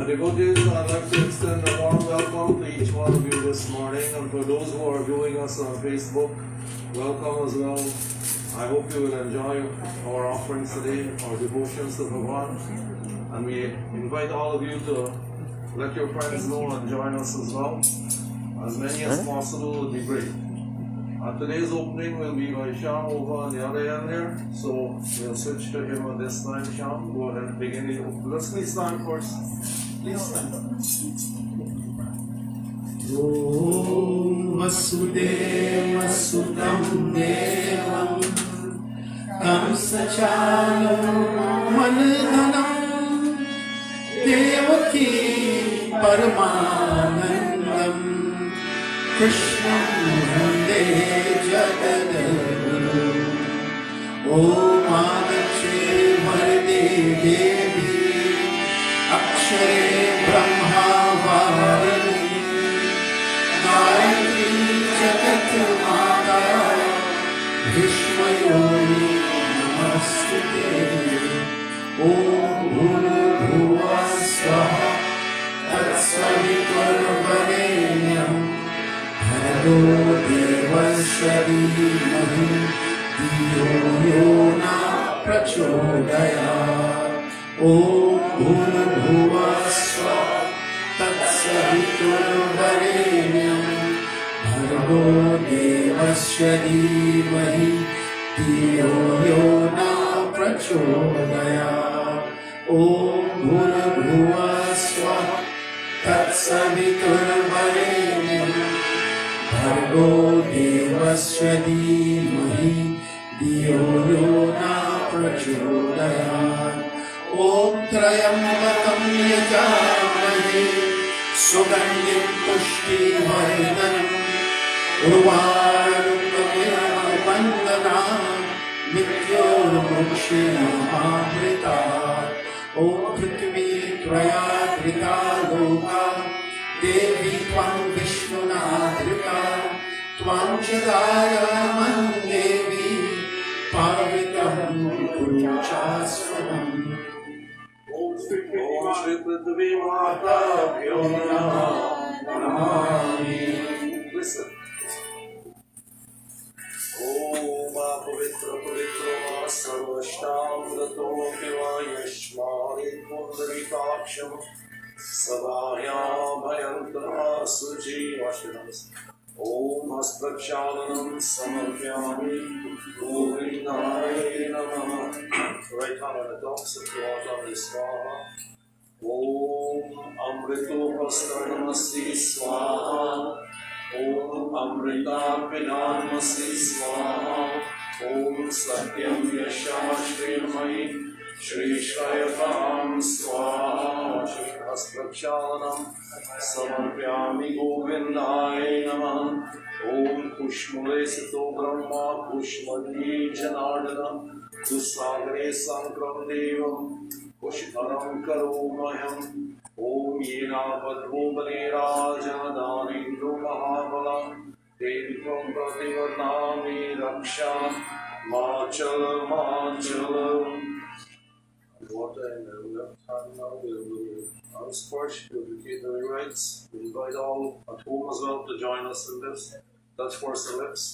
Devotees, I'd like to extend a warm welcome to each one of you this morning, and for those who are viewing us on Facebook, welcome as well. I hope you will enjoy our offerings today, our devotions to Bhagavan, and we invite all of you to let your friends know and join us as well. As many as possible would be great. Today's opening will be by Shyam over on the other end there, so we'll switch to him at this time. Shyam, go ahead and begin the opening. Let's please stand first. Please stand. Om Vasudeva Sudam Devam Kamsachalom Mandanam Devaki Paramanandam Krishnam Vande Jagadaguru Om Adache Varde Devi Akshare Brahma Varini Gayatri Jagat Mata Vishwayoni Namastute Om Bhuru Bhuva Swaha Tatsaviturvarenyam Bhargo Devasya Dhimahi Dhiyo Yo Na Prachodayat Om Bhuru Bhuva Swaha Tatsaviturvarenyam Bhargo Devasya Dhimahi Dhiyo Yo Na Prachodayat Om Bhuru Bhuva Swaha Tatsaviturvarenyam Bhargo Devasya Dhimahi Dhiyo Yo Na Prachodayat Om Trayambakam Yajamahe Sugandhim Pushtivardhanam Urvarukam Vandanam Mrityormukshayamamrita Om Prithvi Traya Drita Loka Devi Tvam Vishnunadrita Tvam Chadaya Mandevi Pavitam Kuruchasvanam Om Shri Prithvi Mata Pyo Namami. Listen. Om Pavitra Pavitra Sarvashtam Rato Piva Yashmari Pundarikaksham Savaya Bhayantara Suji Vashtanams Om Asprakshalanam Samarpyami Govindaya Namah. Right hand on the top, sit the water on the swaha. Om Amrito Pastanamasi Swaha. Om Amrita Pinamasi Swaha. Om Satyam Yashashrimai Shri Shrayatam Swaha. Shri Asprakshalanam Samarpyami Govindaya Namah. Om Kushmule Sito Brahma Kushmadi Janardana Kusagre Sankram Devam Kushparam Karomayam Om Yena Padmo Balera Janadhanindro Mahabala Devikram Prativarnami Raksha Machala Machala. Water in the left hand now will unscorch to indicate the rights. We invite all at home as well to join us in this. Touch first the lips.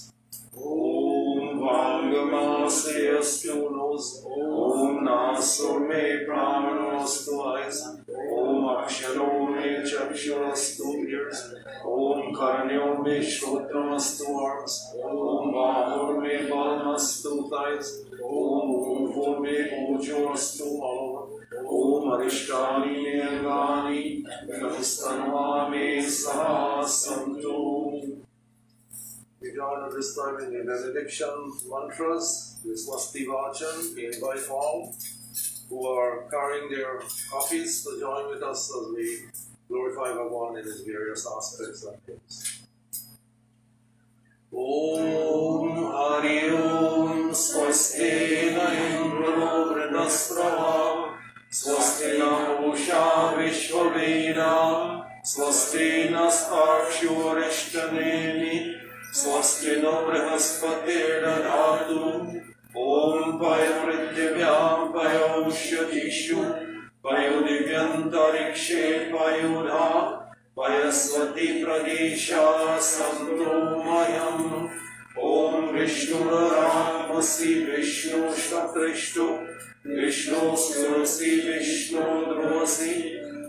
Om Vangamasyastu nos. Om Nasur me pranastu eyes. Om Aksharo me chakshurastu ears. Om Karnyo me shrotramastu arms. Om Bahur me balmastu thighs. Om Ufo me ojorastu all over. Om Arishtani me angani. Kastanva me sahasantu. We join at this time in the benediction mantras, the Swasti Vachan. We invite all who are carrying their copies to join with us as we glorify Bhagavan in his various aspects and things. Om Hari Om Swasti na Indra Vrinasprava Swasti na Usha Vishwaveda Swasti na Sparshuvarishtaneni स्वस्ति no बृहस्पतिर्दधातु ॐ पयपृथिव्यां पयोष्यतिषु पयोदिव्यन्तरिक्षे पयोधा पयस्वति प्रदेशा सन्तो मयम् ॐ विष्णुरामसि विष्णुष्टपृष्टु विष्णुस्तुलसि विष्णु ध्रुवसि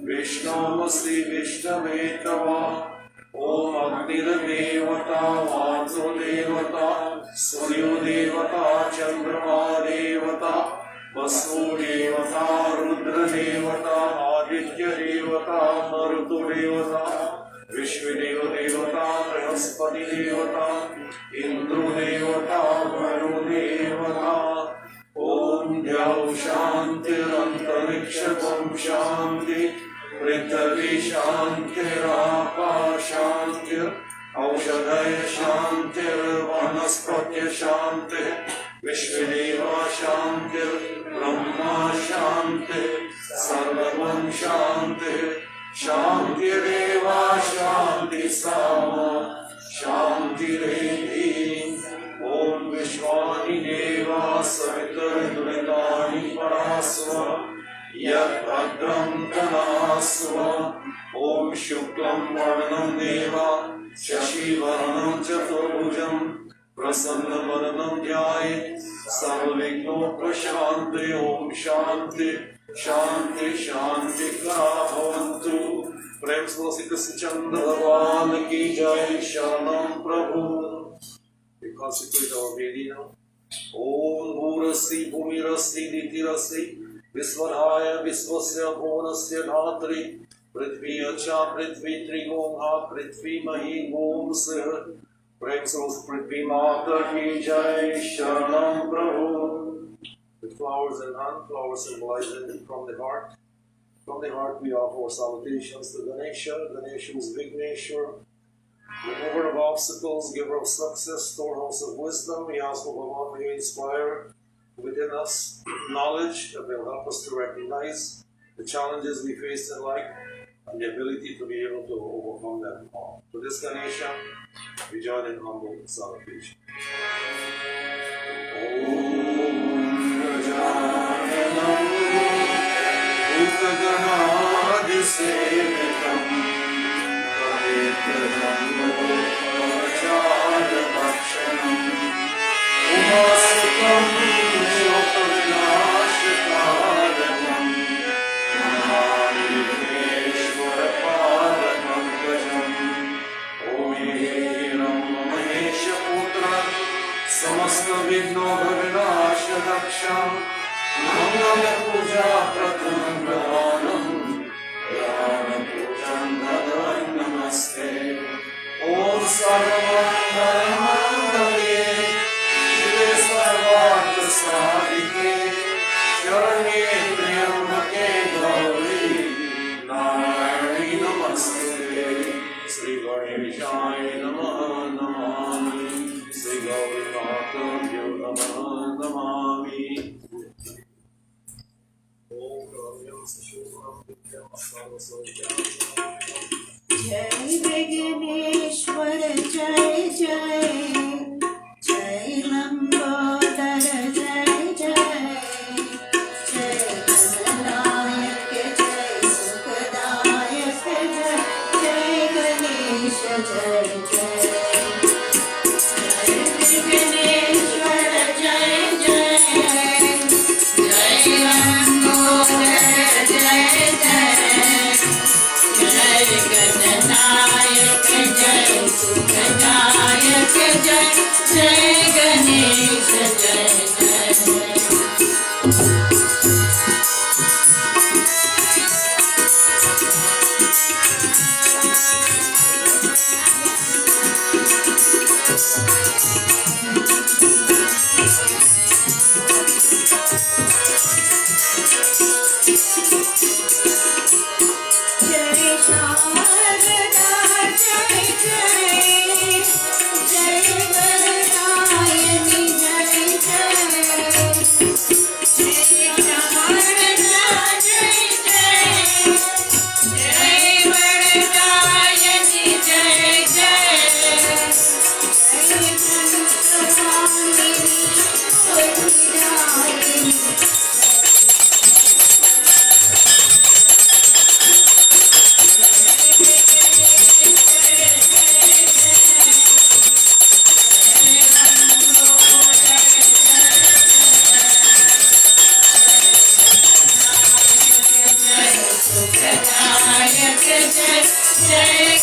विष्णुमसि विष्णवे तवा ॐ अग्निर्देवता वायुदेवता सूर्योदेवता चन्द्रमा देवता वसुदेवता रुद्रदेवता आदित्यदेवता मरुतुदेवता विश्वदेवदेवता बृहस्पतिदेवता इन्द्रदेवता वरुदेवता ॐ द्यौ शान्तिरन्तरिक्षं शान्ति पृथिवी शान्तिरापा शान्तिर् औषधय शान्तिर्वनस्पत्य शान्तिः विश्वदेवा शान्तिर्ब्रह्मा शान्तिः सर्वं शान्तिः शान्तिरेवा शान्ति सामा शान्तिरेधि ॐ विश्वानि देवा सवितुर्दुरितानि परास्व यद्भद्रं तदास्व ॐ शुक्लं वर्णं देवा शशिवर्णं चतुर्भुजं प्रसन्नवदनं ध्यायेत् सर्वविघ्नोपशान्ति ॐ शान्ति शान्ति शान्ति भवन्तु प्रेम से श्री कृष्ण चंद्र भगवान की जय शरणं प्रभु We consecrate our Vedi now. Om Bhurasri Bhumirasri Nitirasri Visvarhaya Visvasya Bhunasya Dhatri Prithvi Acha Prithvi Trigomha Prithvi Mahi Gom Sir Prem Sos Prithvi Mata Ki Jai Sharanam Prabhu. With flowers in hand, flowers symbolizing from the heart. From the heart we offer salutations to Ganesha. Ganesha is Vigneshwar, remover of obstacles, giver of success, storehouse of wisdom. We ask for Bhagavan may inspire within us knowledge that will help us to recognize the challenges we face in life and the ability to be able to overcome them all. For this Ganesha, we join in humble salutation. Om Gajananam Bhutaganaadisevitam Pavitram Umasukam Shokavinashikaranam Namami Vishwarapadamankajam Om Yehiram Mahesha Putra Samasta Vigno Bhavinasha Daksham Mangala Puja Pratanam Gavanam Gavana Pujam Bhagavan Namaste Om Sarvamangala Sarvata Sadike Sharanye Priyambake Gauri Narayani Namaste Sri Ganeshaye Namaha Namami Sri Gauri Matabhyo Namaha Namami Om Ramyam Sashubham Vidyam Asava Sotyam जय विघ्नेश्वर जय जय जय लंबोदर जय जय जय गणनायक जय सुखदायक जय गणेश जय जय विघ्नेश्वर जय जय जय लंबोदर जय जय जय गणनायक जय सुखदायक जय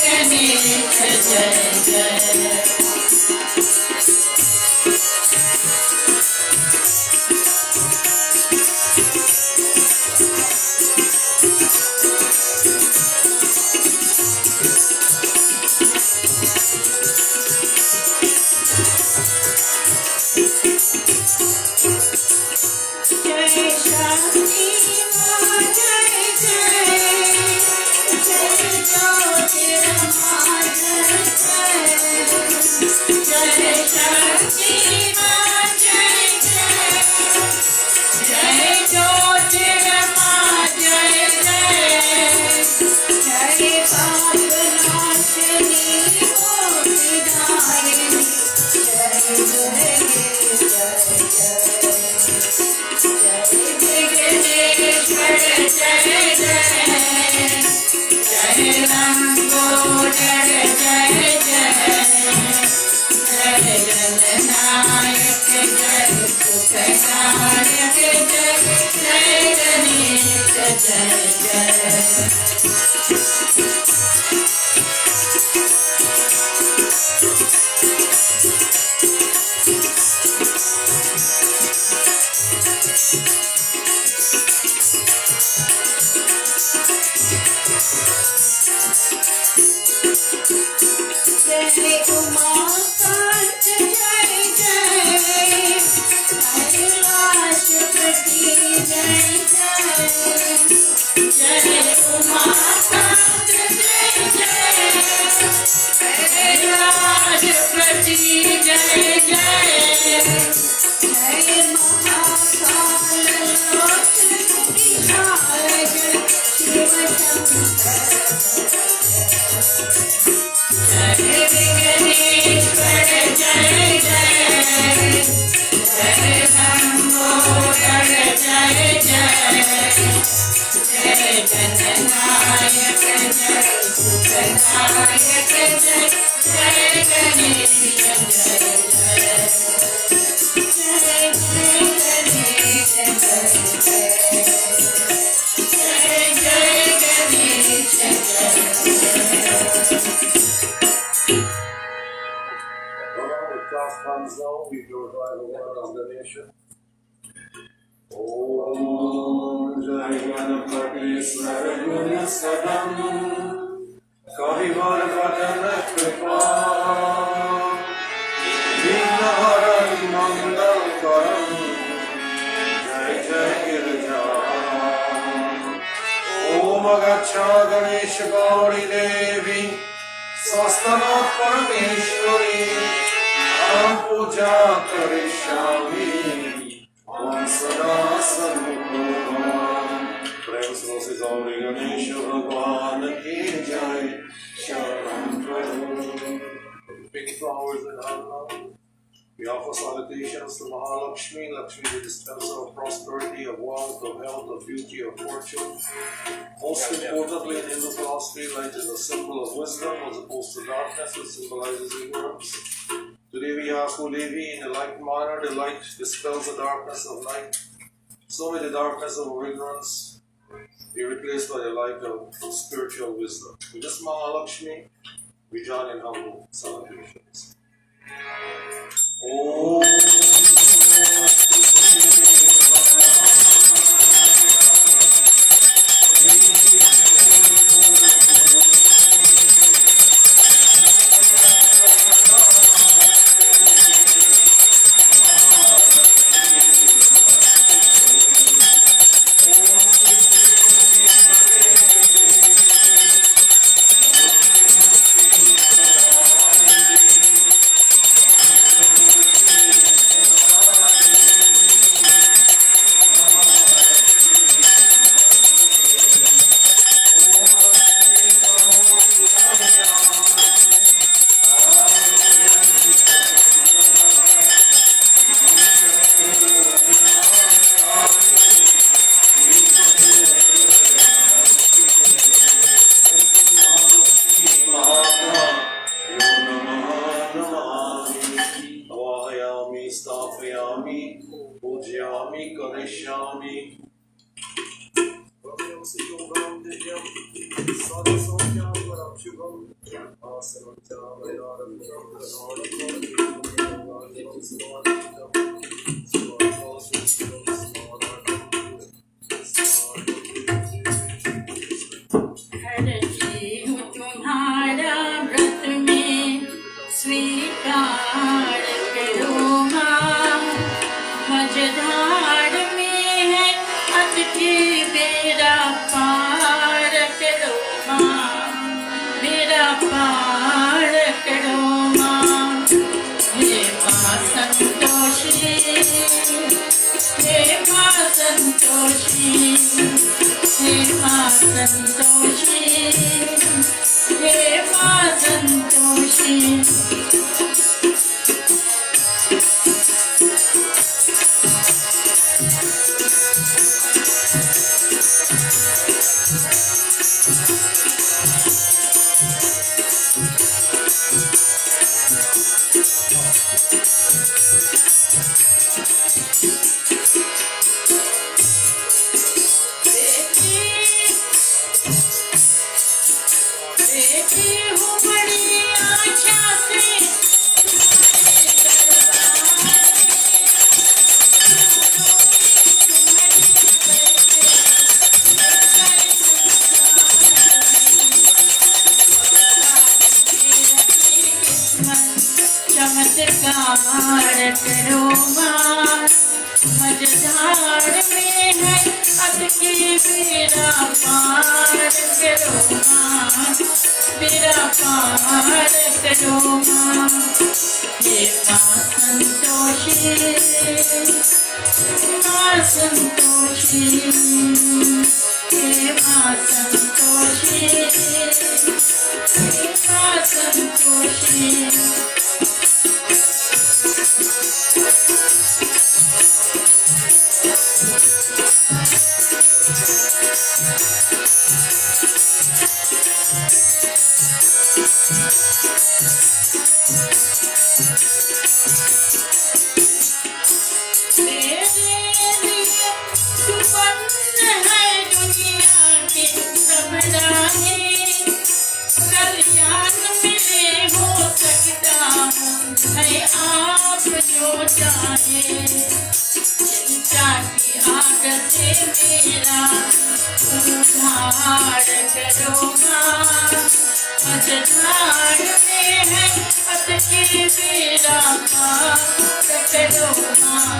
गणेश जय जय We glorify the Lord of the nation. Om Jai Ganapati Sargunasakam Kavivar Vatana Kripa Dinaharan Mandal Karam Jai Jai Girja Om Agacha Ganesh Gauri Devi Sastanat Parameshwari Puja Karishami Om Sada Sadhuvam Prem Srosi Gauri Ganesha Bhagwan Ki Jai Sharam Prabhu. Big flowers in honor. We offer salutations to Mahalakshmi, Lakshmi, the dispenser of prosperity, of wealth, of health, of beauty, of fortune. Most importantly, in Hindu philosophy, light is a symbol of wisdom as opposed to darkness, it symbolizes ignorance. Today we ask, O Devi, in a like manner, the light dispels the darkness of night. So may the darkness of ignorance be replaced by the light of spiritual wisdom. With this Mahalakshmi, we join in humble celebrations. Om हरती हूँ तुम्हारा व्रत में स्वीकार करो माँ। मझधार में है अटके बेड़ा पार करो माँ। बेड़ा पार करो माँ। हे माँ संतोषी, हे माँ संतोषी, हे माँ संतोषी, हे माँ संतोषी। बेटी हूँ बड़ी आशा से चमत्कार करो माँ। मझधार में है अटके बेड़ा पार करो माँ। बेड़ा पार करो माँ। हे माँ संतोषी, माँ संतोषी, हे माँ संतोषी, हे माँ संतोषी। आप जो चाहे चिंता की आग से मेरा उद्धार करो माँ। मझधार में है अटके बेड़ा पार करो माँ।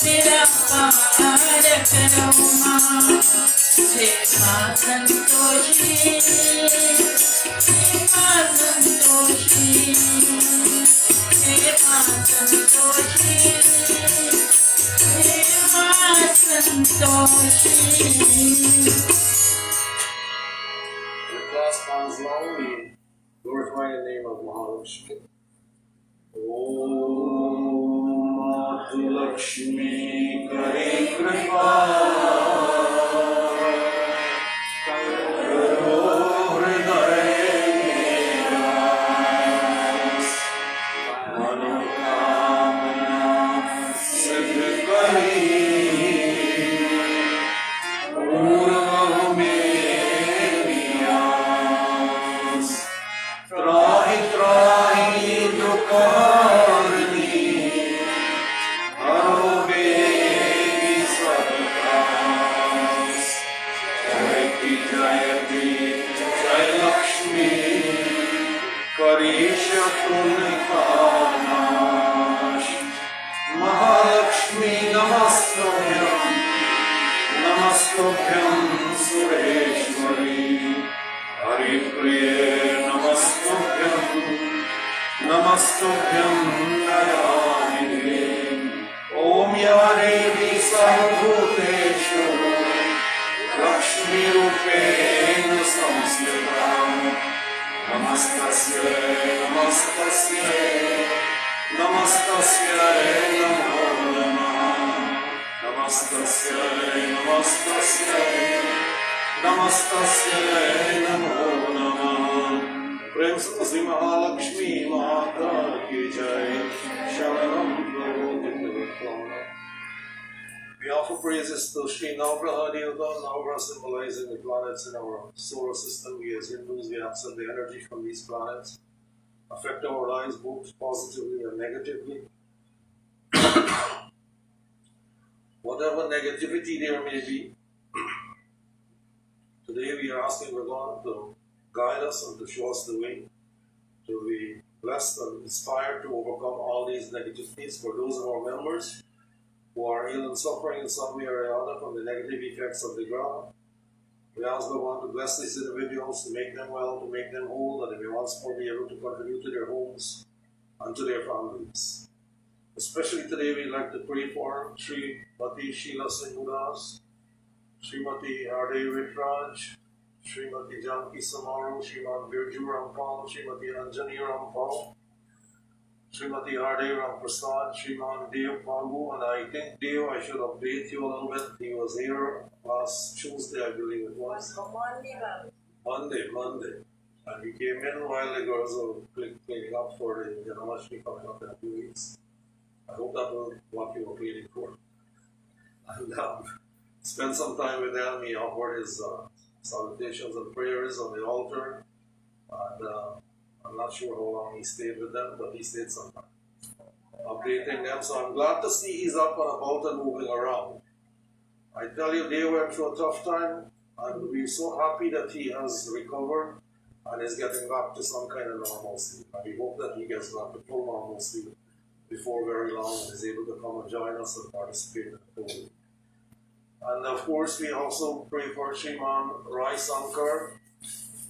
बेड़ा पार करो माँ। हे माँ संतोषी, हे माँ संतोषी, हे माँ संतोषी, हे माँ Santoshi. The class hands long, we glorify the name of Mahalakshmi. Om Matu Lakshmi Kare Kripa Mahalakshmi Namastuvyam Namastuvyam Sureshwari Haripriye Namastuvyam Namastuvyam Nayamini Om Ya Devi Sarvabhuteshu Lakshmi Rupena Samsthitam Namastasya Namastasya Namastasya Namo Namah Namastasya Namastasya Namastasya Namo Namah Prem se Sri Mahalakshmi Mata ki Jai Sharanam Prabhu. We offer praises to Sri Navgraha Devata. Navgraha symbolizing the planets in our solar system. We as Hindus, we absorb the energy from these planets. affect our lives both positively and negatively. Whatever negativity there may be, today we are asking God to guide us and to show us the way, to be blessed and inspired to overcome all these negativities. For those of our members who are ill and suffering in some way or other from the negative effects of the ground, we ask God to bless these individuals, to make them well, to make them whole, that they may once more be able to contribute to their homes and to their families. Especially today, we'd like to pray for Srimati Sheila Singhudas, Srimati Arde Ritraj, Srimati Janki Samaru, Sriman Birju Rampal, Srimati Anjani Rampal, Srimati Arde Ramprasad, Sriman Dev Pagu, and I think Dev, I should update you a little bit. He was here last Tuesday, I believe it was. Monday. And he came in while the girls were cleaning up for the Janamashmi coming up in a few weeks. I hope that was what you were cleaning for. And spent some time with them. He offered his salutations and prayers on the altar. And I'm not sure how long he stayed with them, but he stayed some time, updating them. So I'm glad to see he's up and about and moving around. I tell you, they went through a tough time, and we're so happy that he has recovered and is getting back to some kind of normalcy. And we hope that he gets back to full normalcy before very long and is able to come and join us and participate in the program. And of course, we also pray for Shriman Rai Sankar,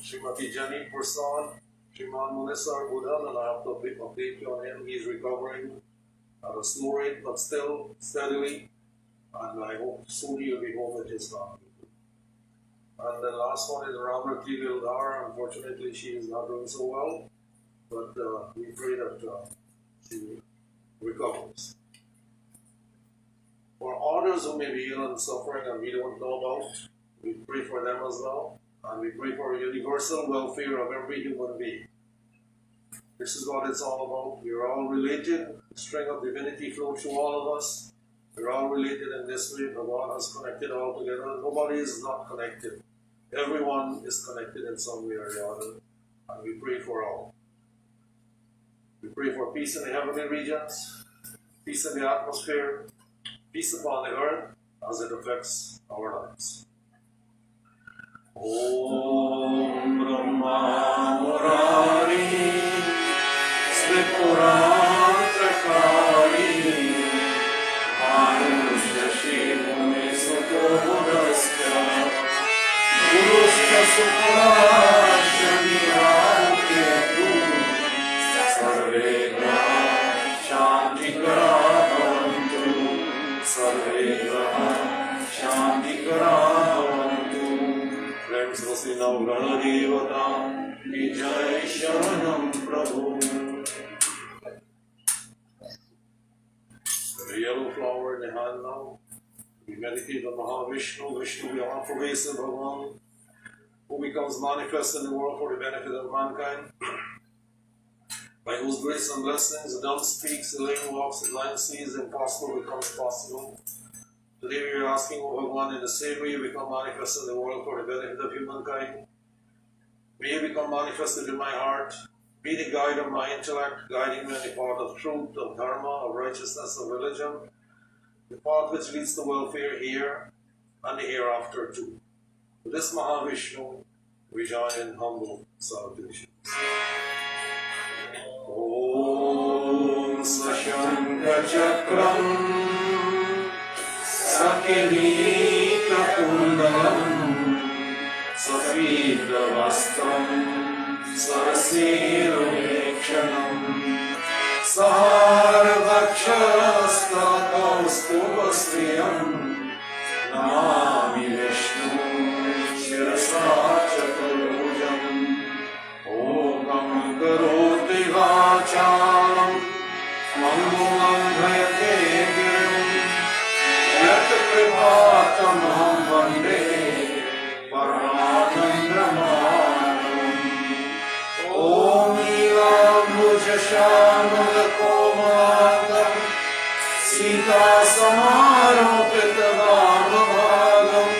Srimati Jani Prasad, Shriman Munisar Buddha, and I have to update you on him. He's recovering at a slow rate, but still steadily. And I hope soon he'll be home with his family. And the last one is Ramrati Vildar. Unfortunately, she is not doing so well, but we pray that she recovers. For others who may be ill and suffering and we don't know about, we pray for them as well. And we pray for universal welfare of every human being. This is what it's all about. We are all related. The string of divinity flows through all of us. We're all related in this way. God has connected all together. Nobody is not connected. Everyone is connected in some way or the other. And we pray for all. We pray for peace in the heavenly regions, peace in the atmosphere, peace upon the earth as it affects our lives. Om Brahma Murari Sripurantra Kali Anusha Shimune Sukhodasya Gurusya Suprashani Raketu Sarve Graha Shanti Graha Bhavantu Sarve Graha Shanti Graha Bhavantu Prem Svasi Navgana Devata Vijay Sharanam Prabhu. The yellow flower in the hand now. We meditate on Mahavishnu, Vishnu, the all-pervasive Bhagavan, who becomes manifest in the world for the benefit of mankind, by whose grace and blessings the dumb speaks, the lame walks, the blind sees, the impossible becomes possible. Today we are asking, O Bhagavan, in the same way you become manifest in the world for the benefit of humankind. May you become manifested in my heart. Be the guide of my intellect, guiding me in the path of truth, of dharma, of righteousness, of religion, the path which leads to welfare here and the hereafter too. To this Mahavishnu, we join in humble salutation. Om Sashanka Chakram Sakilita Kundalam Safida Vastram Sarasirulekshanam Sarvakshastakaustubhastriyam Namami Vishnu Shirasa Chaturujam Okam Karoti Vachalam Mangulam Bhayate Girim Yat Kripatamam Vande Paranandramam Om Ilam Bhujashanul Komadam Sita Samaropita Varmabhagam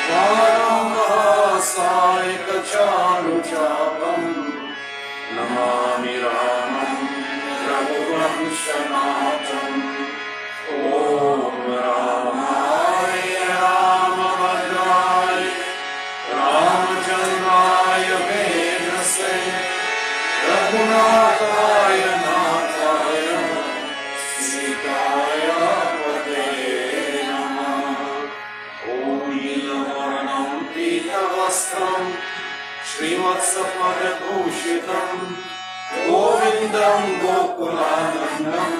Varam Mahasaika Charu Chapam Namami रामं रघुवंशनाथम् ॐ रामाय रामभद्राय रामचन्द्राय वेदसे रघुनाथाय नाथाय सीताय पते नमः ॐ नीलवर्णं पीतवस्त्रं श्रीवत्सपदभूषितं गोविन्दं गोकुलानन्दं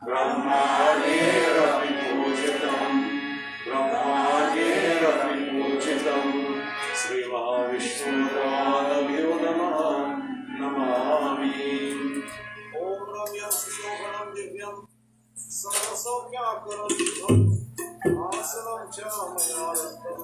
ब्रह्माण्डेरविपूजितं श्रीमहाविष्णुपादभ्यो नमः नमामि ॐ रम्यं सुशोभनं दिव्यं सर्वसौख्याकरं शुभम् आसनं च मया दत्तं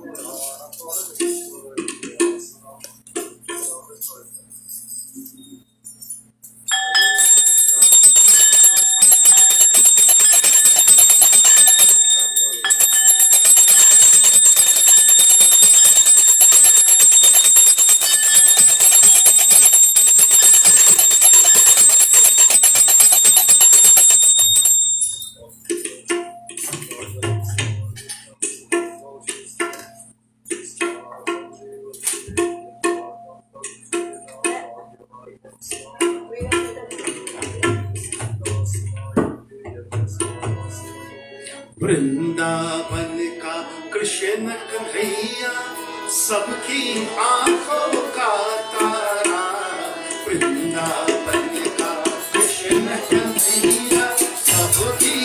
वृंदावन का कृष्ण कन्हैया सबकी आंखों का तारा। वृंदावन का कृष्ण कन्हैया सबकी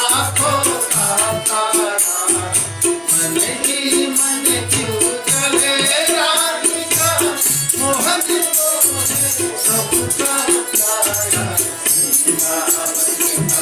आंखों का तारा। मन ही मन क्यों चले राधिका मोहन तो सबका प्यारा। वृंदावन का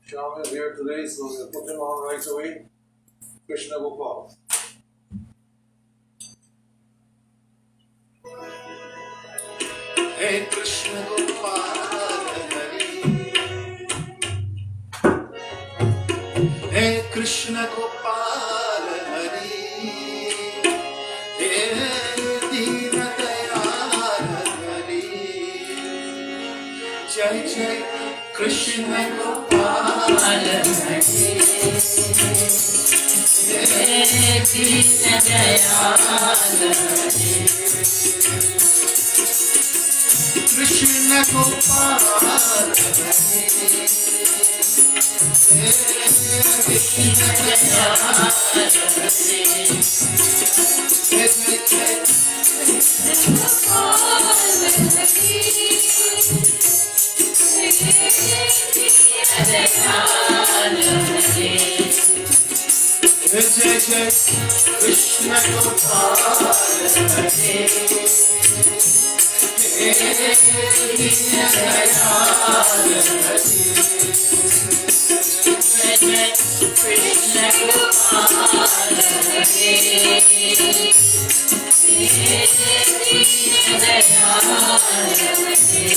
Shyam is here today, so we'll put him on right away. Krishna Gopal. हे कृष्ण गोपाल हरि, हे कृष्ण गोपाल हरि, हे दीन दयाल हरि, जय जय कृष्ण गोपाल हरि, हे दीन दयाल हरि, कृष्ण गोपाल हरि, हे दीन दयाल हरि, जय जय जय जय कृष्ण गोपाल हरि, हे दीन दयाल हरि, जय जय कृष्ण गोपाल हरि, हे दीन दयाल हरि,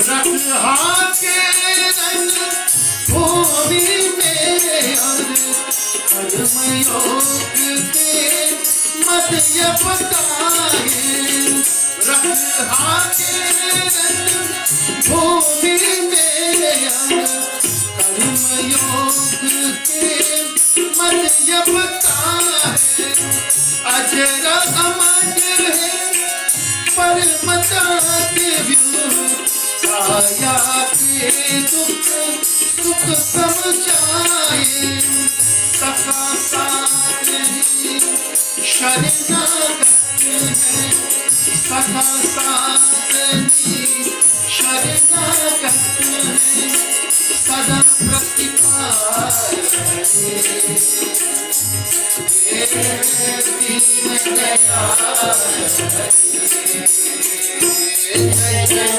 रथ हाके रंग भूमि में और कर्मयोग के मध्य बताए, रथ हाके रंग भूमि में और कर्मयोग के मध्य बताए, अजर अमर है परमता दिव्य, आया के दुख सुख समझाए, सखा साथ ही शरणागत है, सखा साथ ही शरणागत है, सदा प्रतिपाल है, हे दीन दयाल हरि, जय जय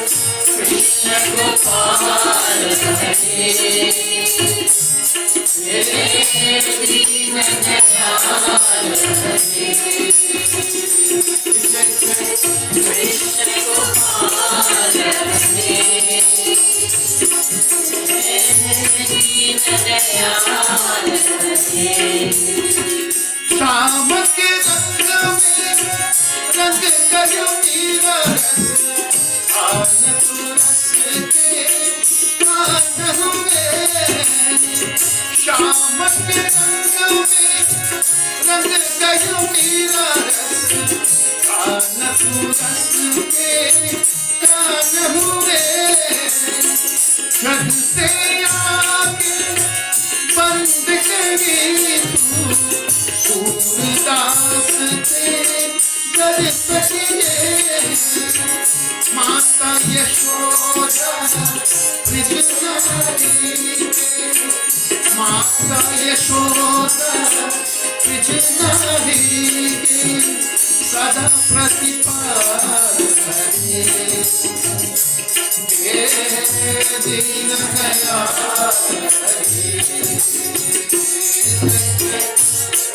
कृष्ण गोपाल हरि, हे दीन दयाल हरि, जय जय कृष्ण गोपाल हरि, हे दीन दयाल हरि, शाम के रंग में रंग करो नीला रस, आन तू रस के आन हुए, शाम के रंग में रंग करो नीला रस, आन तू रस के कान हुए, जग से आगे बंद करी तू, सूरदास के दर सकिए, माता यशोदा ब्रज नारी के, माता यशोदा ब्रज नारी के, सदा प्रतिपाल हरि, हे दीन दयाल हरि,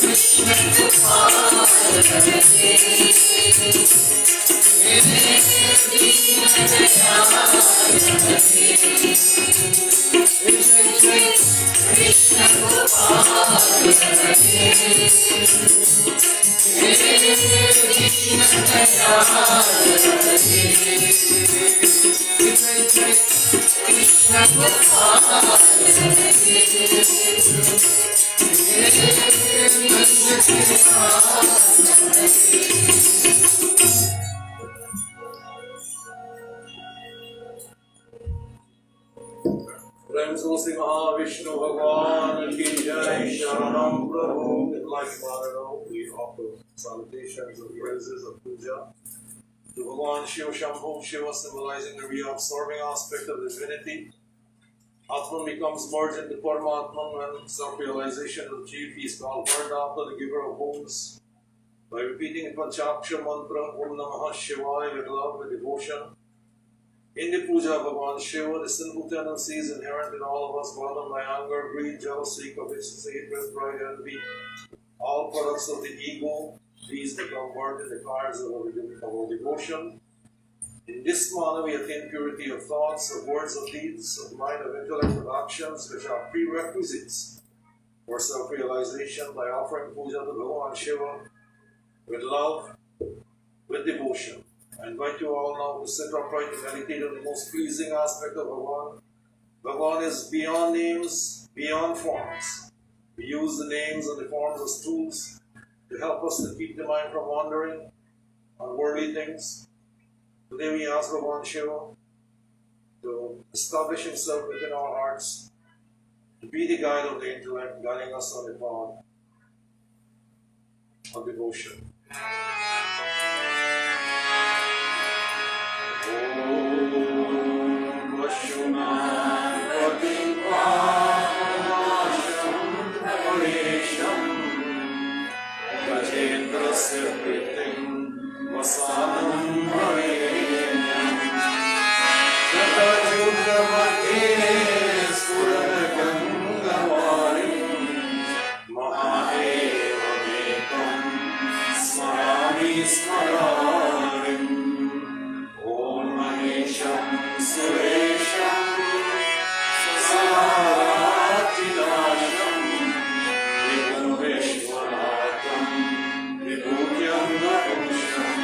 कृष्ण गोपाल हरि, हे दीन दयाल हरि, कृष्ण गोपाल हरि, हे दीन दयाल हरि, जय जय कृष्ण गोपाल हरि, प्रेम से श्री महाविष्णु भगवान की जय। शरणम प्रभु। Like Bharata, we offer salutations and praises of puja to Bhagavan Shiva Shambhu, Shiva symbolizing the reabsorbing aspect of divinity. Atman becomes merged into Paramatman when self-realization is achieved. He is called Vardhata, the giver of homes. By repeating the Panchakshar mantra, Om Namah Shivaya, with love, with devotion. In the puja of Bhagavan Shiva, the sinful tendencies inherent in all of us, boredom by anger, greed, jealousy, covetousness, hatred, pride, envy, all products of the ego, These become word in the cards of our devotion. In this manner we attain purity of thoughts, of words, of deeds, of mind, of intellect, of actions, which are prerequisites for self-realization by offering puja to Bhagavan Shiva with love, with devotion. I invite you all now to sit upright and meditate on the most pleasing aspect of Bhagavan. Bhagavan is beyond names, beyond forms. We use the names and the forms as tools to help us to keep the mind from wandering on worldly things. Today we ask Bhagavan Shiva to establish himself within our hearts, to be the guide of the intellect, guiding us on the path of devotion. Om Vashunavati Pavasham Parisham Gajendrasya Pritim Vasanam Harenyam Shatajudramate Suragangavarim Mahadeva Mekam Smarami Smararim Om Manisham Suresham Saratinasham Vibhuveshwaratam Vibhutyam Narusham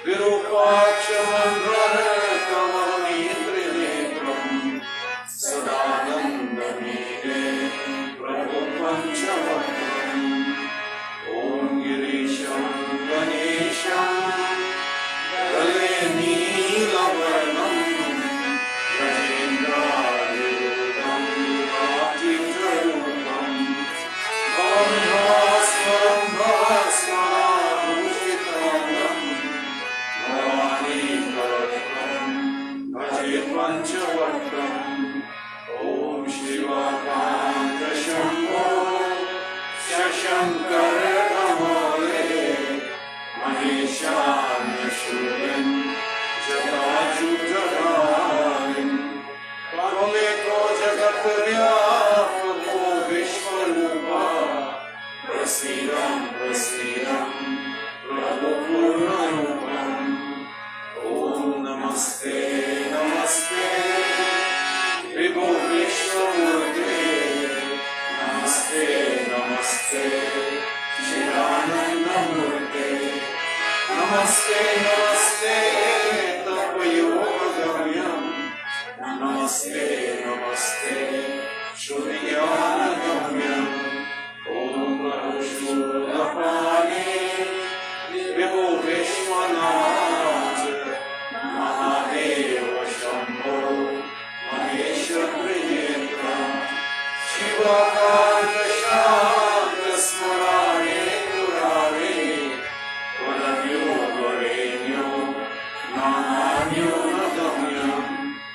Virupakshamadrahakamanitrinetram Sadanandamine Prabhu Panchavatam Om Girisham Ganesham Gale Neelavarnam Gajendrayudam Rajitarupam Bhavaswaram Bhavasvarabhushitanam Bhavani Karatram Bhaje Panchavatram Om Shivakanta Shambho Shashankara Namole Maheshanya Shuryan Jatachutararim Prameko Jagatvyapako Vishwarupa Prasidam Prasidam Prabhu Purnarupam Om Namaste Namaste Vibhu Vishwamurte Namaste Namaste Shiranandamurte Namaste Namaste Tapayogamyam Namaste Namaste Shuddhyagamyam Om Prabhushurapane Vibhu Vishwanath Mahadeva Shambho Mahesha Priyetra Shivakanta Shanta Smarane Murare Varanyo Varenyo Namanyo Nagamyam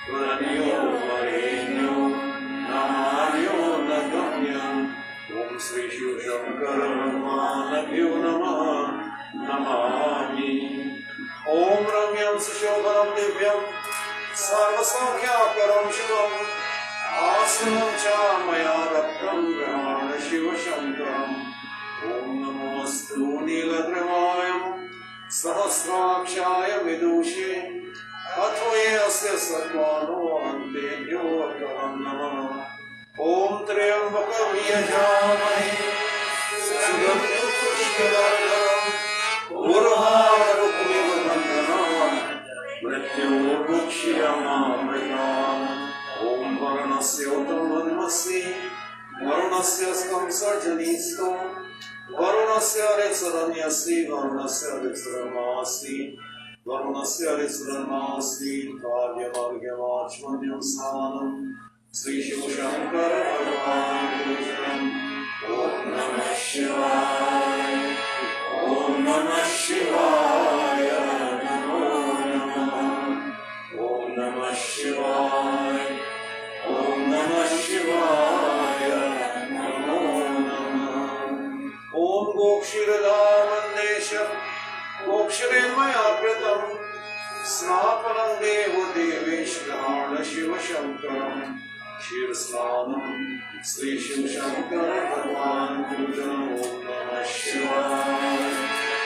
Varanyo Varenyo Namanyo Nagamyam Om Sri Shiv Shankara Bhagwanabhyo Namah Namami Om Ramyam Sushobhanam Divyam Sarvasankhyaparam Shivam Asanam Cha Maya Raptam Brahmana Shiva Shankaram Om Namostu Niladrimayam Sahasrakshaya Vidushe Atvaye Asya Sarvano Antedyo Akaram Namah Om Triambakam Yajamani Sugandhim Pushkalaram Urvarukumiva Bandhanam Mrityu Bhukshiyamamritam Om Varanasya Uttamanmasi Varunasya Skam Sarjanisto Varunasya Retsaranyasi Varunasya Retsaramasi Varunasya Retsaramasi Karyamargyamachmanyam Sanam Sri Shiv Shankara Bhagavan Pujanam Om Namah Shivaya Om Namah Shivaya Namo Namah Om Namah Shivaya Om Namah Shivaya Namo Namah Om Gokshiradharmandesham Gokshirenmaya Pratam Snapanam Devo Deveshvara Shiva Shankaram Shiv Snanam Sri Shiv Shankara Bhagavan Pujanam Om Namah Shivaya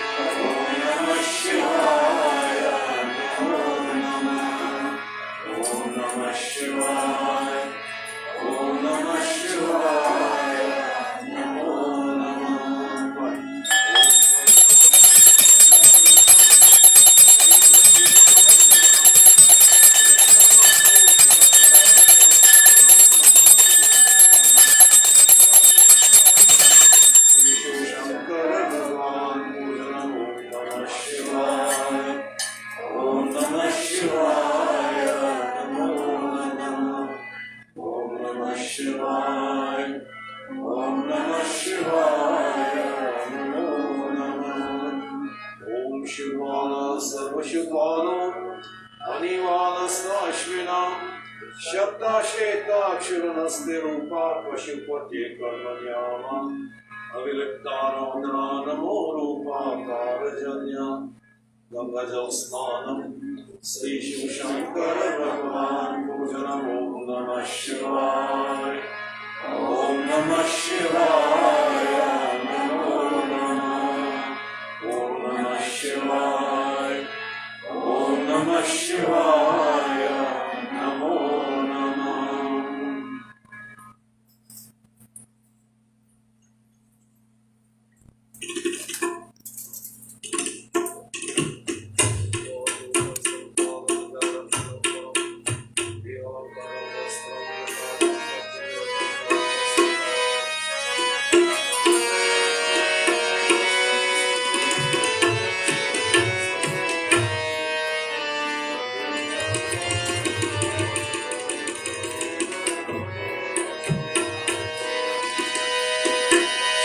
श्वेताक्षरनस्ते रूपा पशुपते कर्मण्यामा अविलिप्तानोदना नमो रूपाकारजन्या गंगाजल स्नानम श्री शिव शंकर भगवान पूजनम ओम नमः शिवाय ओम नमः शिवाय नमो नमः ओम नमः शिवाय ओम नमः शिवाय नमो नमः।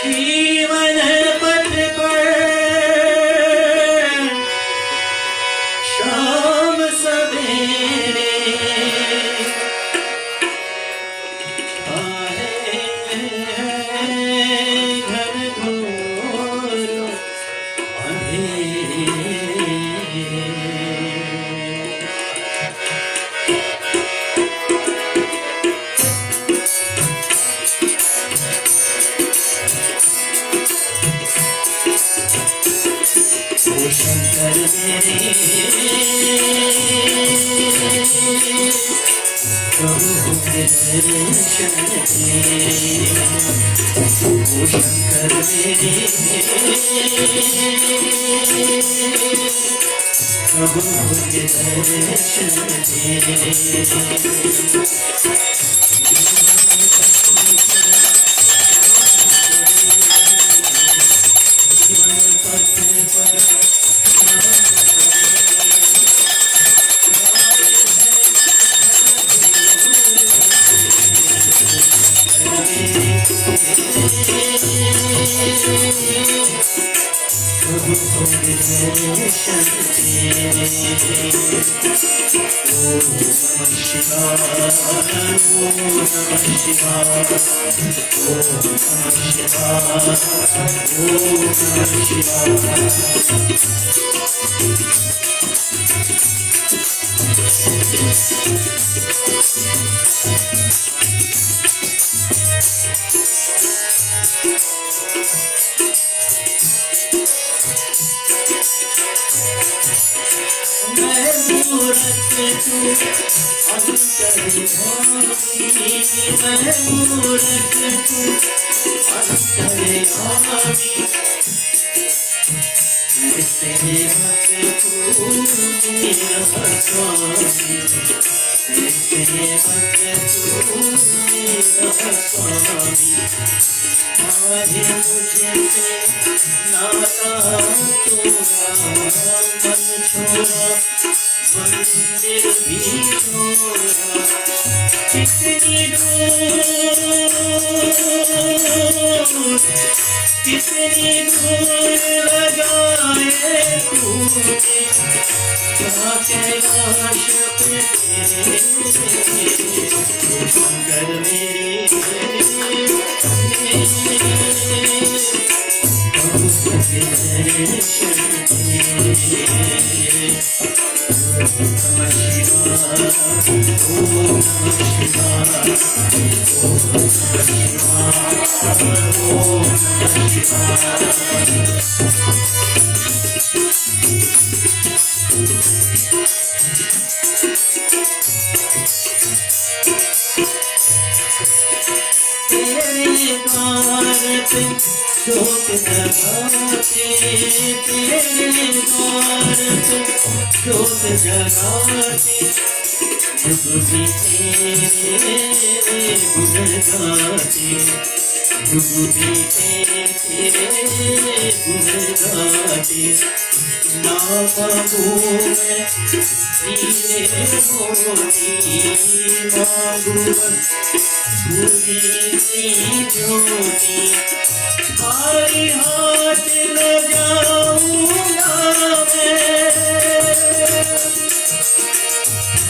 जीवन पथ पर शाम सवेरे छाए घनघोर अंधेरे। ओ शंकर मेरे प्रभु के दर्शन दे। ओ शंकर मेरे प्रभु के दर्शन दे।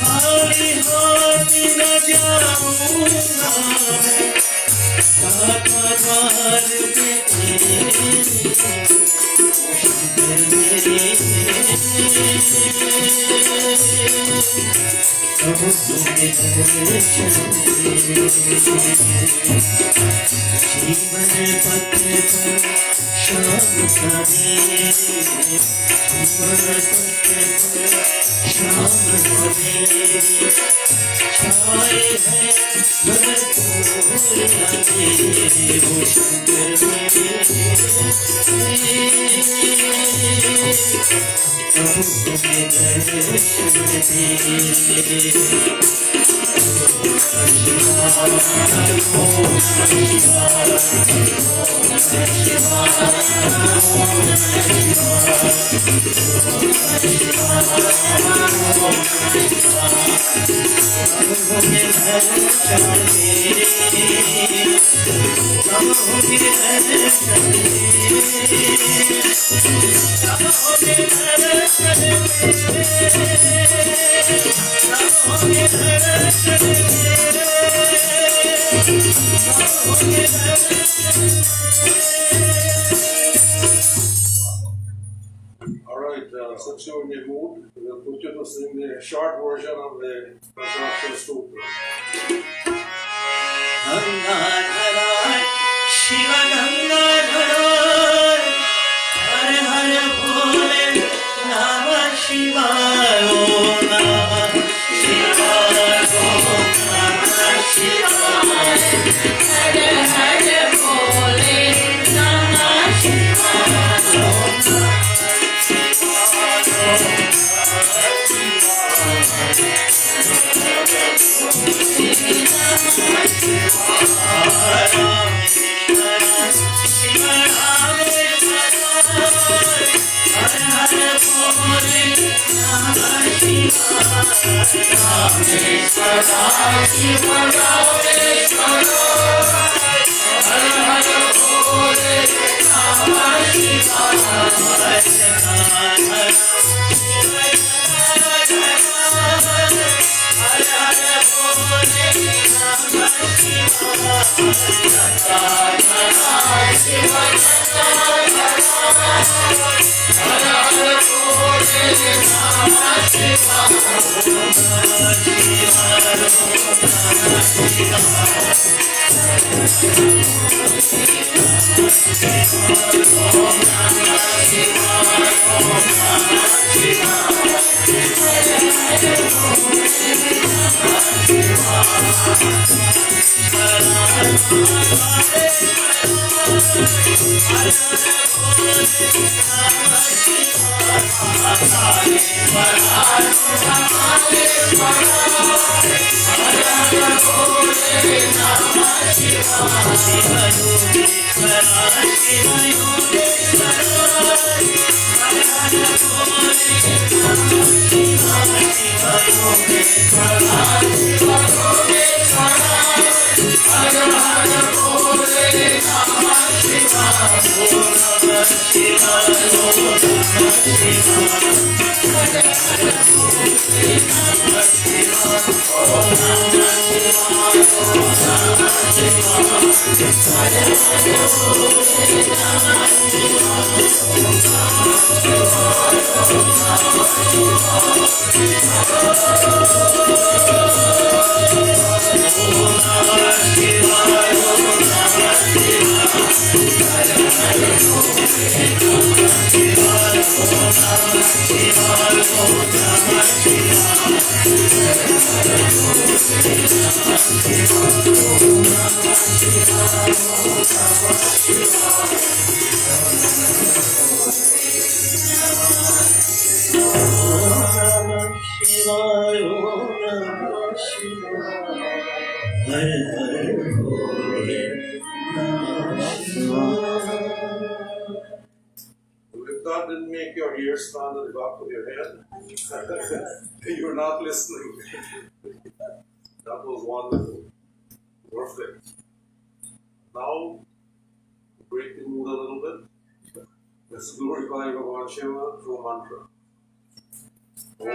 खाली हाथ न जा शंकर मेरे प्रभु तुझे दर्शन दे जीवन पथ पर शाम सवेरे जीवन पथ पर शाम सवेरे छाए हैं मगर कोई न मेरे वो शंकर मेरे प्रभु तुम्हें दर्शन दे Alright, since you're in the mood, we'll put you to sing the short version of the Rajasya Sutra. Gangadhar Shiv Gangadhar हर हर भोले नमः शिवाय ओम नमः शिवाय ओम नमः शिवाय हर हर भोले नमः शिवाय ओम नमः If God didn't make your ears stand at the back of your head, you're not listening. That was wonderful. Perfect. Now, break the mood a little bit. Let's glorify Bhagavan Shiva through a mantra. Om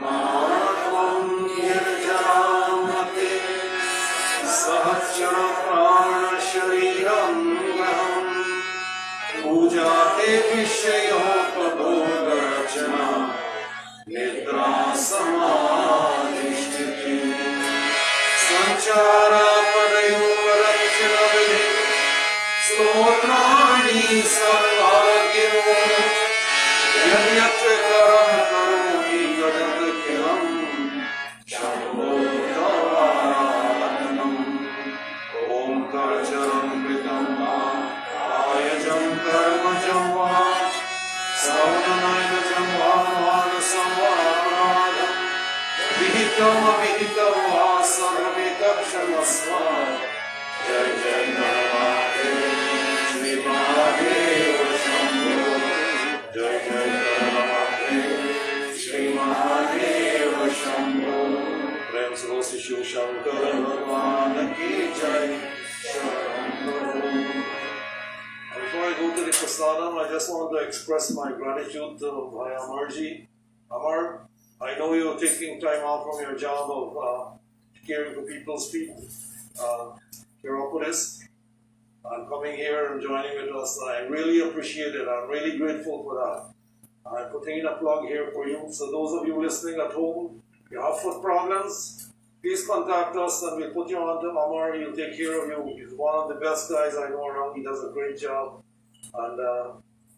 Atma Nirjamate Sahachara Prana Shariram विषयोपभोगरचना निद्रा समाधिष्ठिति सञ्चारापदयोगरक्षणविधि स्तोत्राणि सर्वागिरो यद्यत्र करं करोमि यदखिलं शम्भो तवाराधनम् ओंकारचरं कृतं वा कायजं कर्मजं वा श्रवणनयनजं वा मानसं वा अपराधं विहितमविहितं वा सर्वमेतत् क्षमस्व जय जय गणनाथे श्री महादेव शंभो जय जय गणनाथे श्री महादेव शंभो प्रेम से बोलो श्री शिव शंकर भगवान की जय शरण प्रभु। Before I go to the prasadam, I just want to express my gratitude to Bhai Amarji. Amar, I know you're taking time out from your job of caring for people's feet, Chiropolis, and coming here and joining with us. I really appreciate it. I'm really grateful for that. I'm putting in a plug here for you. So those of you listening at home, you have foot problems, please contact us and we'll put you on to Amar. He'll take care of you. He's one of the best guys I know around. He does a great job. And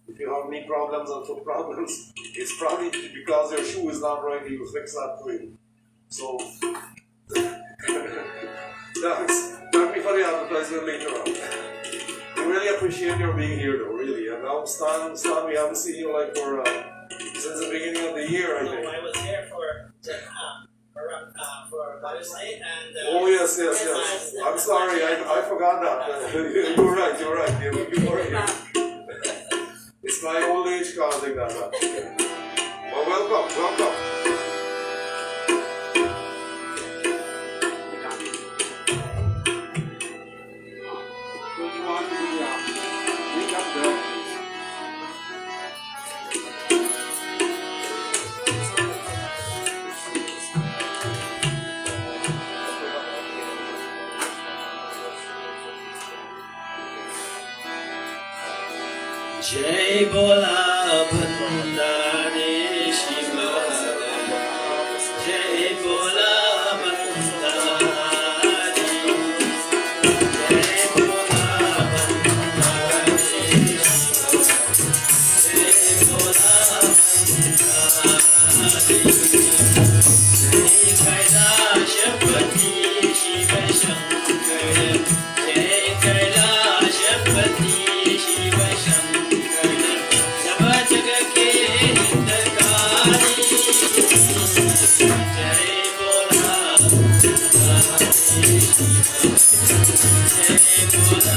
if you have knee problems and foot problems, it's probably because your shoe is not right. He will fix that for you. So, thanks. Thank me for the advertisement later on. I really appreciate your being here though, really. And now Stan, we haven't seen you like for since the beginning of the year, I think. I was here for Father's Day and oh yes. I'm sorry, I forgot that. You're right. You were here. It's my old age causing that. Well, welcome. जय बोला भंडारे शिव जय बोला भंडारी जय बोला भंडारे शिव जय बोला भंडारी जय कैलाशपति शिव शंकर जय कैलाशपति शिव शंकर सब जग के हितकारी जय बोला जय बोला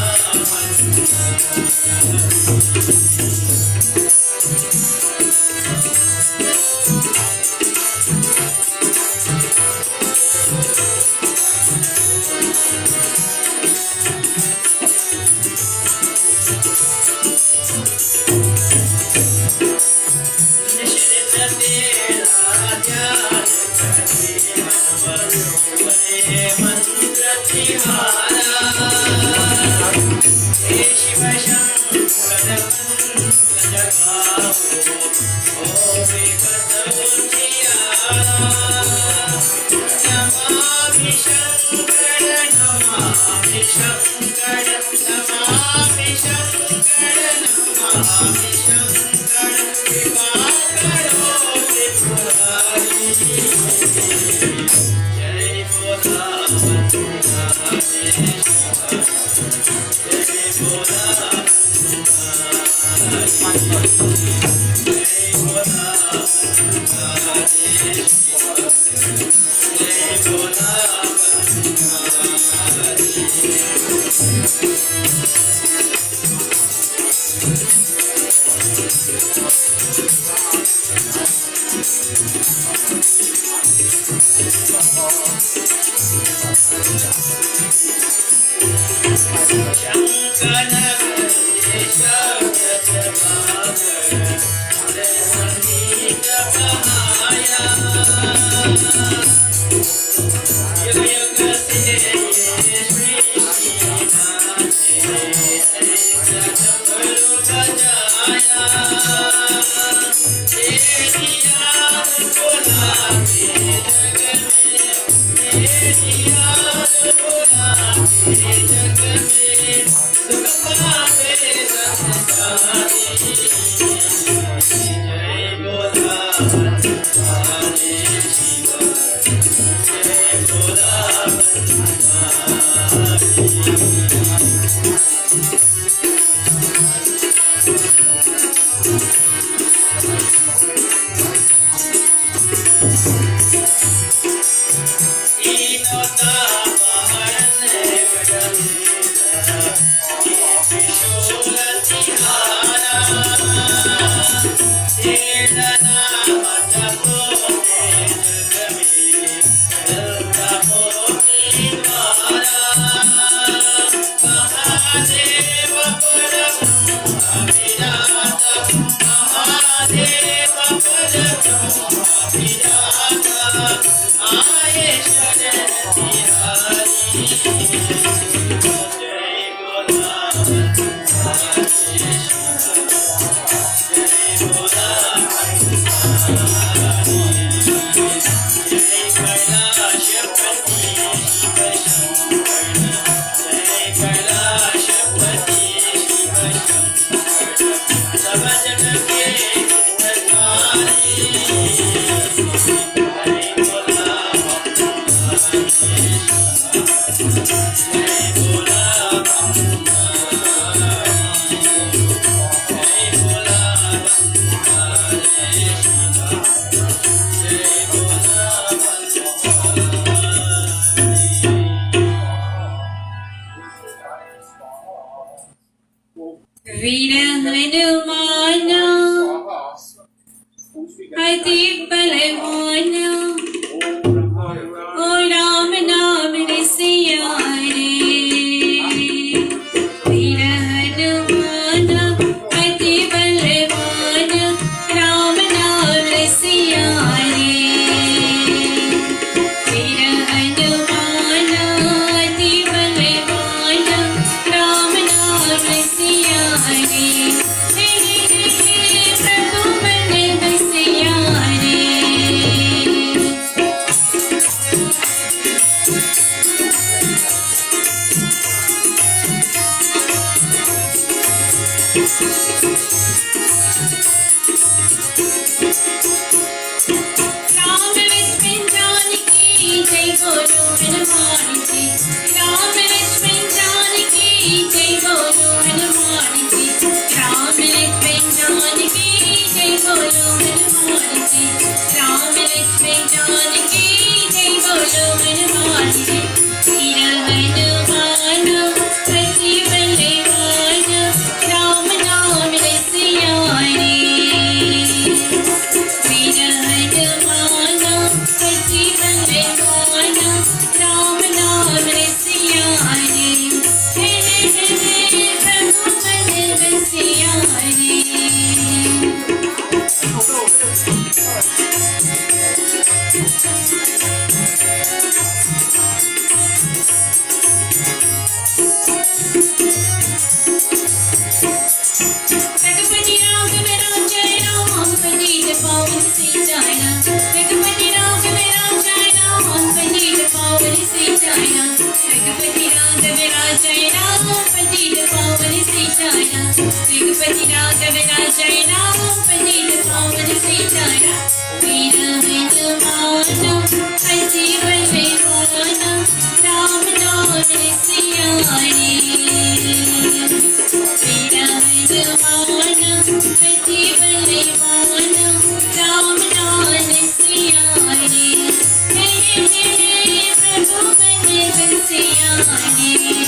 वीर हनुमान अति बलवान ओ राम नाम रसिया रे वीर हनुमान अति बलवान राम नाम रसिया रे वीर हनुमान अति बलवान राम नाम रसिया रे प्रभु मन बसिया रे राम लक्ष्मण जानकी जय बोलो हनुमान जी राम लक्ष्मण जानकी जय बोलो हनुमान जी राम लक्ष्मण जानकी जय बोलो हनुमान जी राम लक्ष्मण जानकी जय बोलो हनुमान जी वीर हनुमान अति बलवान राम नाम रसिया रे वीर हनुमान अति बलवान राम नाम रसिया रे प्रभु मन बसिया रे रघुपति राघव राजय राम पतित पावन सीताया रघुपति राघव राजय राम पतित पावन सीताया रघुपति राघव राजय राम पतित पावन सीताया रघुपति राघव राजय राम पतित पावन सीताया वीर हनुमान अति बलवान राम नाम रसिया रे वीर हनुमान अति बलवान राम नाम रसिया रे प्रभु मन बसिया रे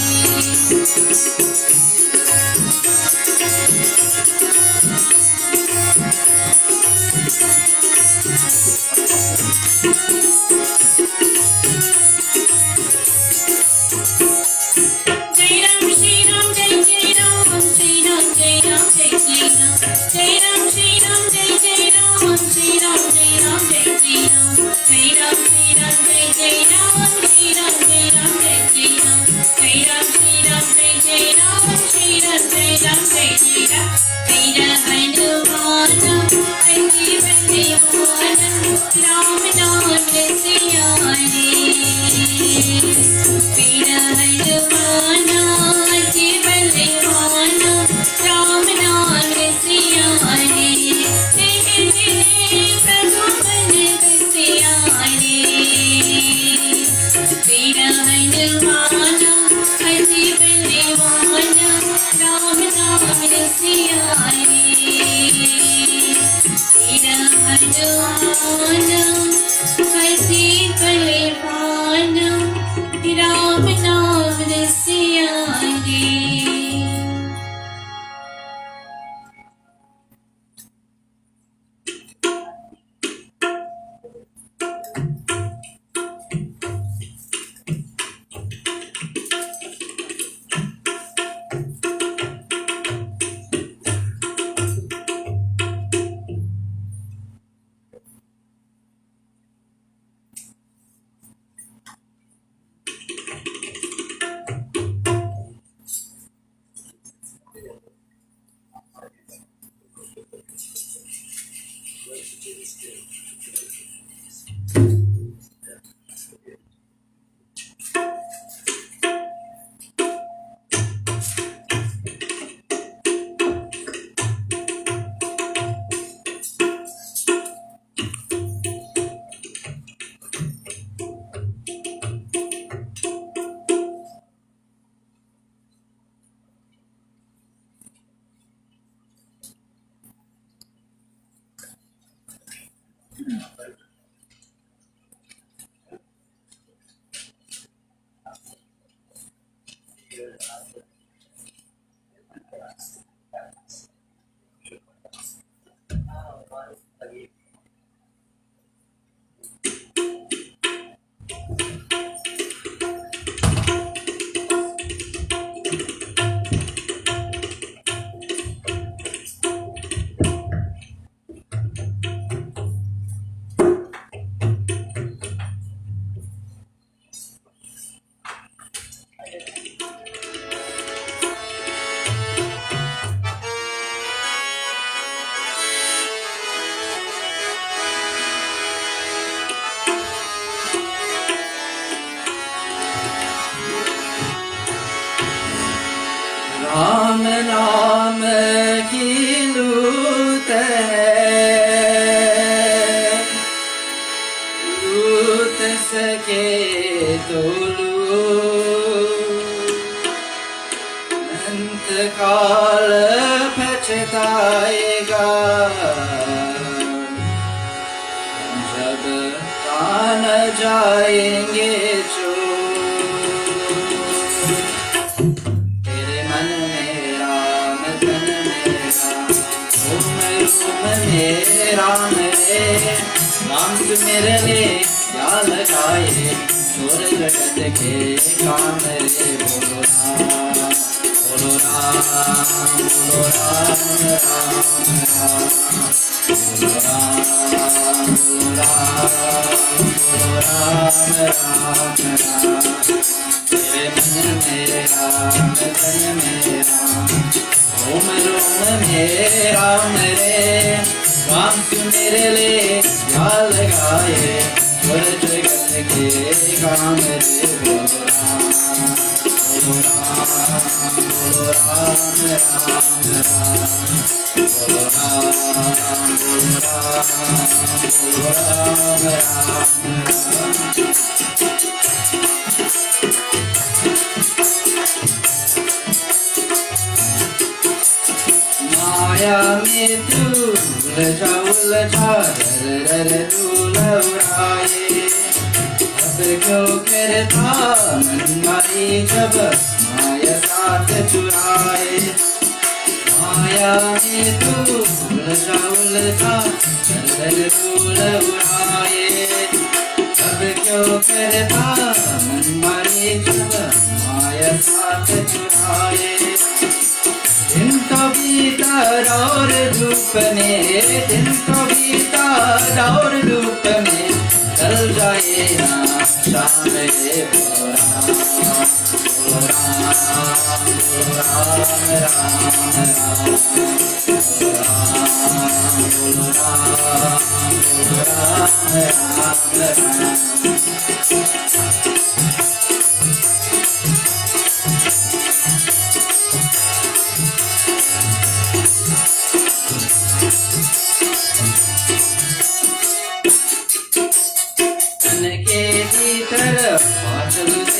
जय राम श्री राम जय जय राम श्री राम जय राम जय जय राम जय राम श्री राम जय जय राम श्री राम जय राम जय जय राम जय राम श्री राम जय जय राम श्री राम जय राम जय जय राम जय राम श्री राम जय जय राम श्री राम जय राम जय जय राम वीर हनुमान अति बलवान राम नाम रसिया रे वीर हनुमान अति बलवान राम राम नाम की लूट है, लूट सके तो अंत काल पछताएगा, जब तान जाएंगे जो राम रे राम तू मेरे लिए क्या लगाए, छोड़ जगत के काम रे। बोलो राम बोलो राम बोलो राम राम राम बोलो राम बोलो राम बोलो राम राम राम। तेरे मन में राम तन में राम, रोम रोम में राम रे राम तू मेरे लिए क्या लगाए, छोड़ जगत के काम रे। बोलो राम बोलो राम बोलो राम राम राम बोलो राम बोलो राम बोलो राम राम राम। माया में तू उलझा उलझा दर तू लवराए, अब क्यों करता मन मारी जब माया साथ चुराए। माया में तू उलझा उलझा दर तू लवराए, अब क्यों करता मन मारी जब माया साथ चुराए। दिन तो बीता और धूप में, दिन तो बीता और धूप में, चल जाए ना शाम रे। बोलो राम बोलो राम बोलो राम राम राम बोलो राम बोलो राम बोलो राम राम राम।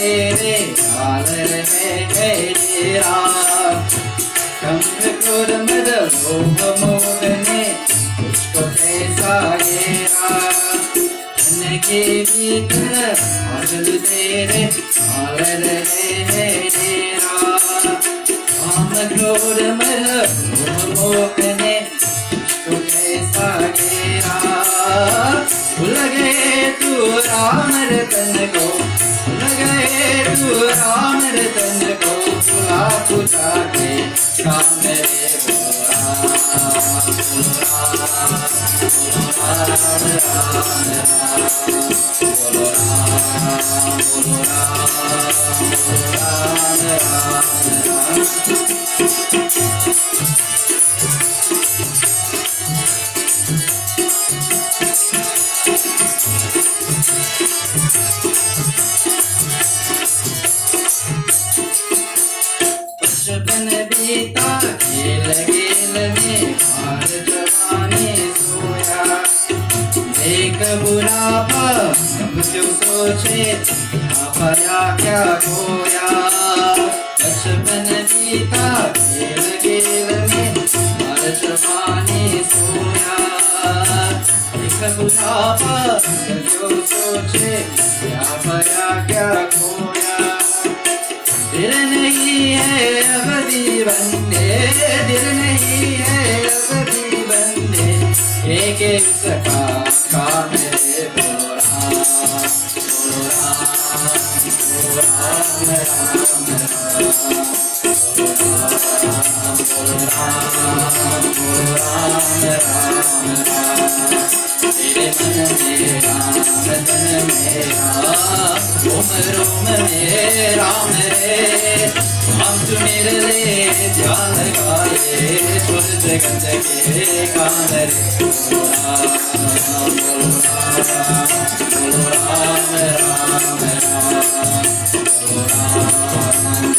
तेरे काल रहे डेरा, कंठ क्रोध मद लोभ मोह ने उसको कैसा घेरा। मन के भीतर बादल तेरे काल रहे डेरा, काम क्रोध मद लोभ मोह ने उसको कैसा घेरा। भूल गए तू राम रतन को, गए तू राम रतन को, भुला बुझा के काम रे। बोलो राम बोलो राम बोलो राम राम राम बोलो राम बोलो राम बोलो राम राम राम। बचपन बीता खेल खेल में हार जवानी सोया, देख बुढ़ापा अब क्यों सोचे पाया क्या खोया। बचपन बीता खेल खेल में हार जवानी सोया, देख बुढ़ापा क्यों सोचे पाया क्या खोया। दिल नहीं है अवधि बंदे, दिल नहीं है अवधि बंदे, एक उसका काम है बोलो राम, बोलो राम, बोलो राम, राम राम, बोलो राम, बोलो राम, राम राम। तेरे मन में राम, तन में राम, रोम रोम में राम रे, हम सुमेर ले ध्यान लगाए, सुर जगत के गान रे। बोलो राम, बोलो राम, बोलो राम, राम राम, बोलो राम,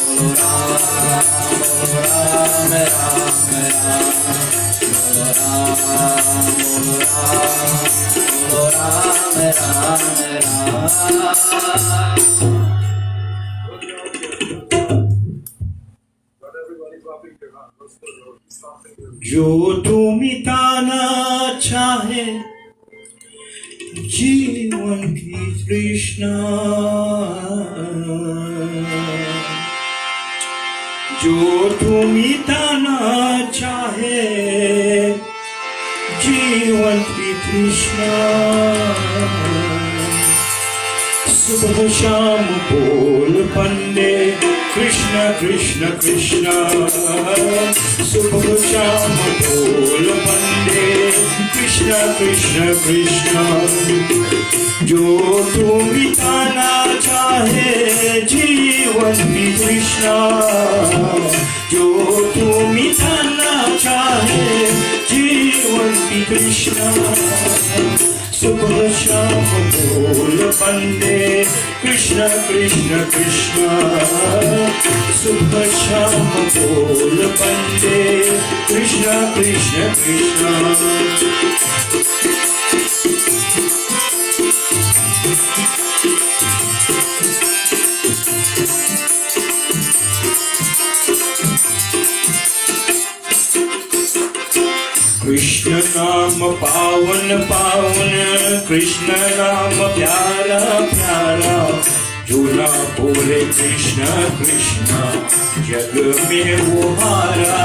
बोलो राम, बोलो राम, राम राम, बोलो राम, बोलो राम, बोलो राम, राम राम। जो तू मिटाना चाहे जीवन की तृष्णा, जो तू मिटाना चाहे जीवन की तृष्णा, सुबह शाम बोल बंदे कृष्ण कृष्ण कृष्ण, सुबह शाम बोल बंदे कृष्ण कृष्ण कृष्ण। जो तू मिटाना चाहे जीवन की तृष्णा, जो तू मिटाना चाहे जीवन की तृष्णा, सुबह शाम बोल बंदे कृष्ण कृष्ण कृष्ण, सुबह शाम बोल बंदे कृष्ण कृष्ण कृष्ण। कृष्ण नाम पावन पावन, कृष्ण नाम प्यारा प्यारा, जो ना बोले कृष्ण कृष्ण जग में वो हारा।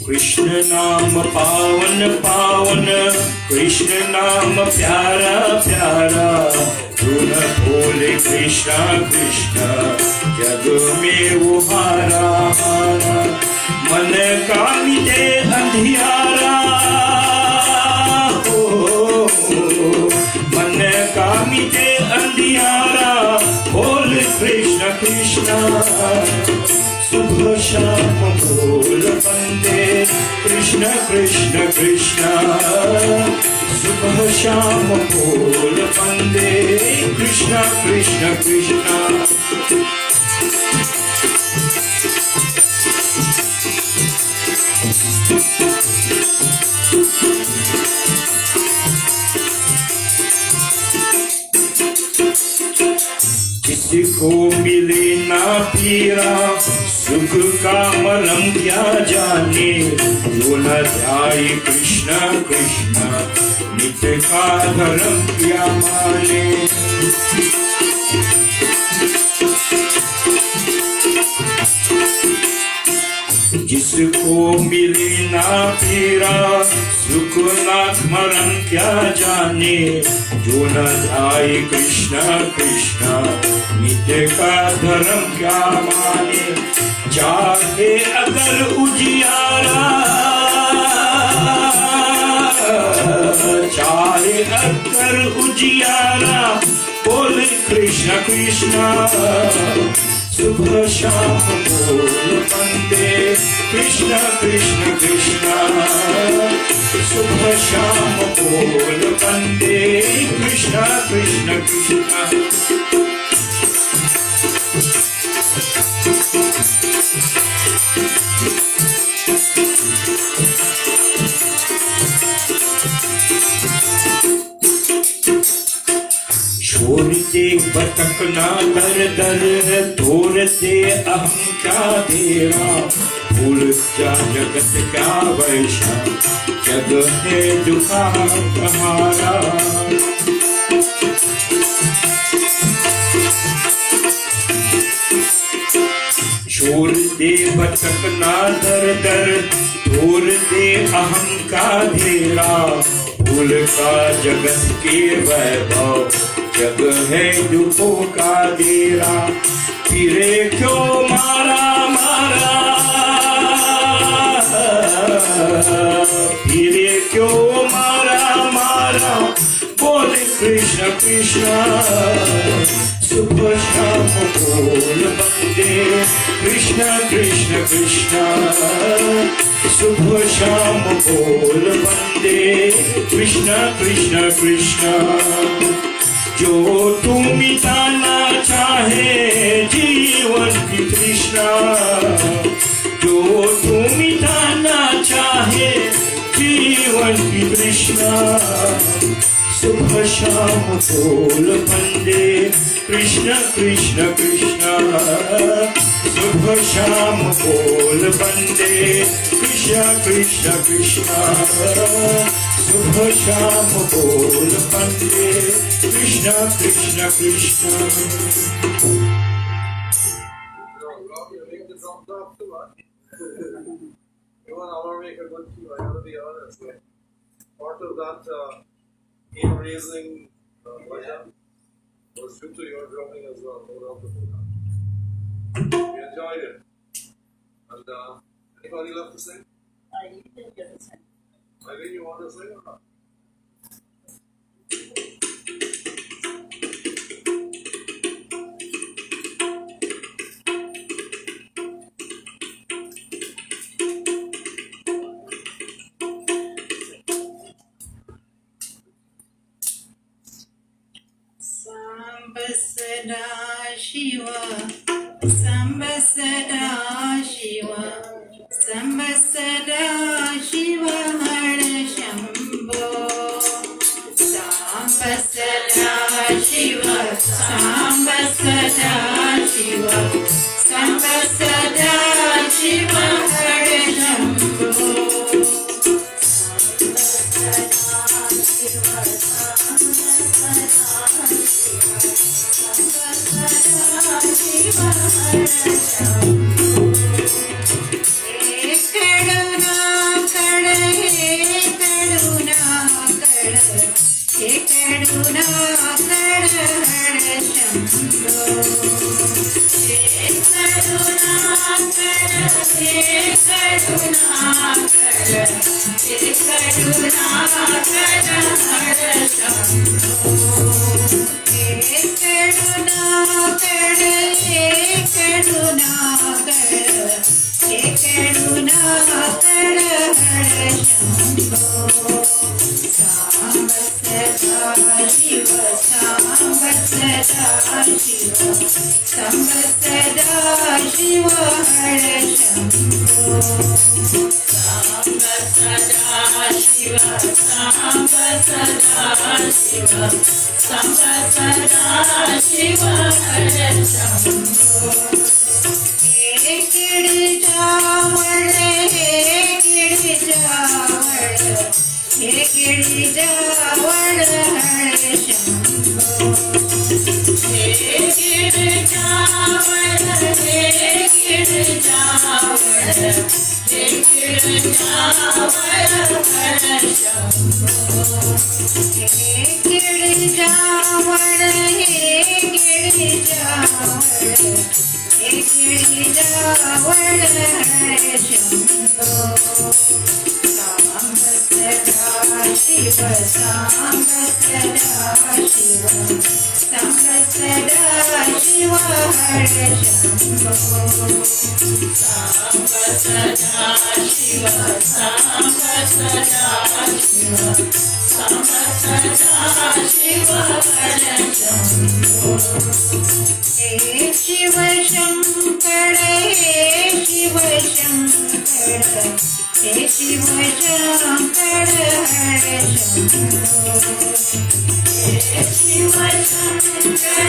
कृष्ण नाम पावन पावन, कृष्ण नाम प्यारा प्यारा, जो न बोले कृष्ण कृष्ण जग में वो हारा हारा। मन का मिटे अंधियारा, हो मन का मिटे अंधियारा, बोल कृष्ण कृष्ण, सुबह शाम बोल बंदे कृष्ण कृष्ण कृष्ण, सुबह शाम बोल बंदे कृष्ण कृष्ण कृष्ण। जिसको मिले ना पीरा, सुख का मरम क्या जाने, जो न ध्याए कृष्ण कृष्ण नित्य का धर्म क्या माने। जिसको मिले ना पीरा, सुख ना मरण क्या जाने, जो न ध्याए कृष्ण कृष्ण नित्य का धर्म क्या माने। चाहे अगर उजियारा, चाहे अगर उजियारा, बोल कृष्ण कृष्ण, सुबह शाम बोल बंदे कृष्ण कृष्ण कृष्ण, सुबह शाम बोल बंदे कृष्ण कृष्ण कृष्ण। छोड़ दे भटकना दर दर, तोड़ दे अहम क्या तेरा, भूल क्या जगत क्या वैशा, जग है दुखा कहारा। छोड़ दे भटकना दर दर, छोड़ दे अहम का धेरा, भूल का जगत के वैभव, जग है दुखों का डेरा। फिरे क्यों मारा मारा, फिरे क्यों मारा मारा, बोले कृष्ण कृष्ण। सुबह शाम बोल बंदे कृष्ण कृष्ण कृष्ण, सुबह शाम बोल बंदे कृष्ण कृष्ण कृष्ण। जो तू मिटाना चाहे जीवन की तृष्णा, जो तू मिटाना चाहे जीवन की तृष्णा, सुबह शाम बोल बंदे कृष्ण कृष्ण कृष्ण। सुबह शाम बोल बंदे कृष्ण कृष्ण कृष्ण, सुबह शाम बोल बंदे Krishna Krishna Krishna. Part of that ear-raising bhajan was due to your drumming as well, no doubt about that. We enjoyed it. And anybody left to sing? I think you want to sing or not? Samba Sada Shiva, Samba Sada Shiva, Samba Sada Shiva Hara Shambho. Samba Sada Shiva, Samba Sada Shiva, Samba Sada Shiva Hara Shambho. Shiva Shankara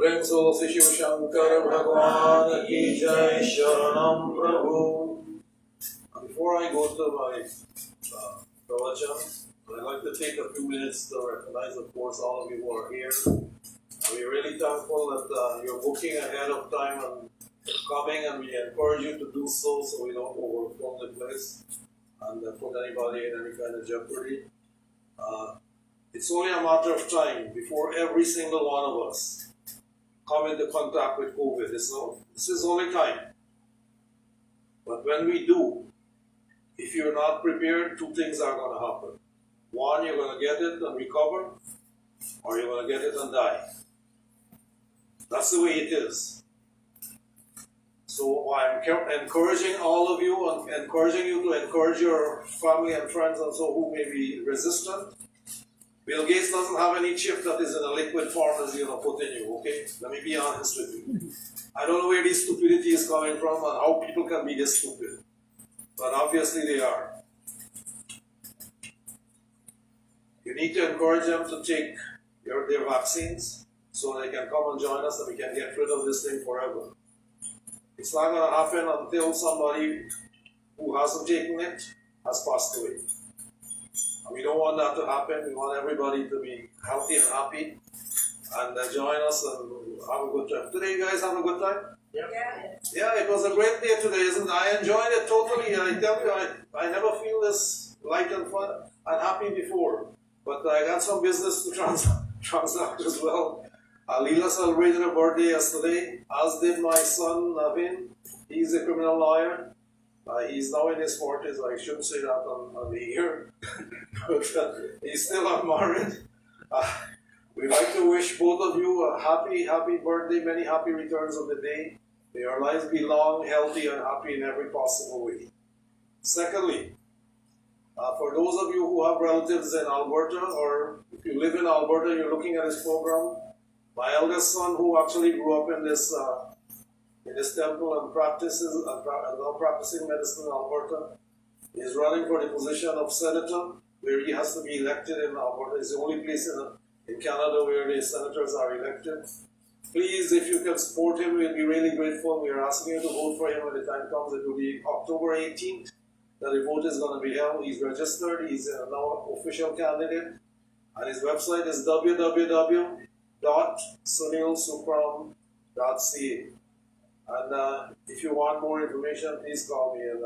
प्रेम सो शिव शंकर भगवान की जय शरणम प्रभु. Before I go to my pravachan, I'd like to take a few minutes to recognize, of course, all of you who are here. We're really thankful that you're booking ahead of time and coming, and we encourage you to do so we don't overflow the place and put anybody in any kind of jeopardy. It's only a matter of time before every single one of us come into contact with COVID. This is only time. But when we do, if you're not prepared, two things are going to happen. One, you're going to get it and recover, or you're going to get it and die. That's the way it is. So I'm encouraging all of you and encouraging you to encourage your family and friends and so who may be resistant. Bill Gates doesn't have any chip that is in a liquid form that's going to put in you, okay? Let me be honest with you. I don't know where this stupidity is coming from and how people can be this stupid. But obviously they are. You need to encourage them to take their vaccines so they can come and join us and we can get rid of this thing forever. It's not going to happen until somebody who hasn't taken it has passed away. And we don't want that to happen. We want everybody to be healthy and happy and join us and have a good time. Today, you guys have a good time? Yeah, it was a great day today, isn't it? I enjoyed it totally. I tell you, I never feel this light and fun and happy before. But I got some business to transact as well. Leela celebrated her birthday yesterday, as did my son Navin. He's a criminal lawyer. He's now in his 40s. I shouldn't say that on the air, but he's still unmarried. We'd like to wish both of you a happy birthday, many happy returns of the day. May your lives be long, healthy, and happy in every possible way. Secondly, for those of you who have relatives in Alberta, or if you live in Alberta and you're looking at this program, my eldest son, who actually grew up in this temple and now practicing medicine in Alberta, is running for the position of senator, where he has to be elected in Alberta. It's the only place in Canada where the senators are elected. Please, if you can support him, we'll be really grateful. We are asking you to vote for him when the time comes. It will be October 18th that the vote is going to be held. He's registered. He's now an official candidate. And his website is www.sunilsupram.ca. And if you want more information, please call me and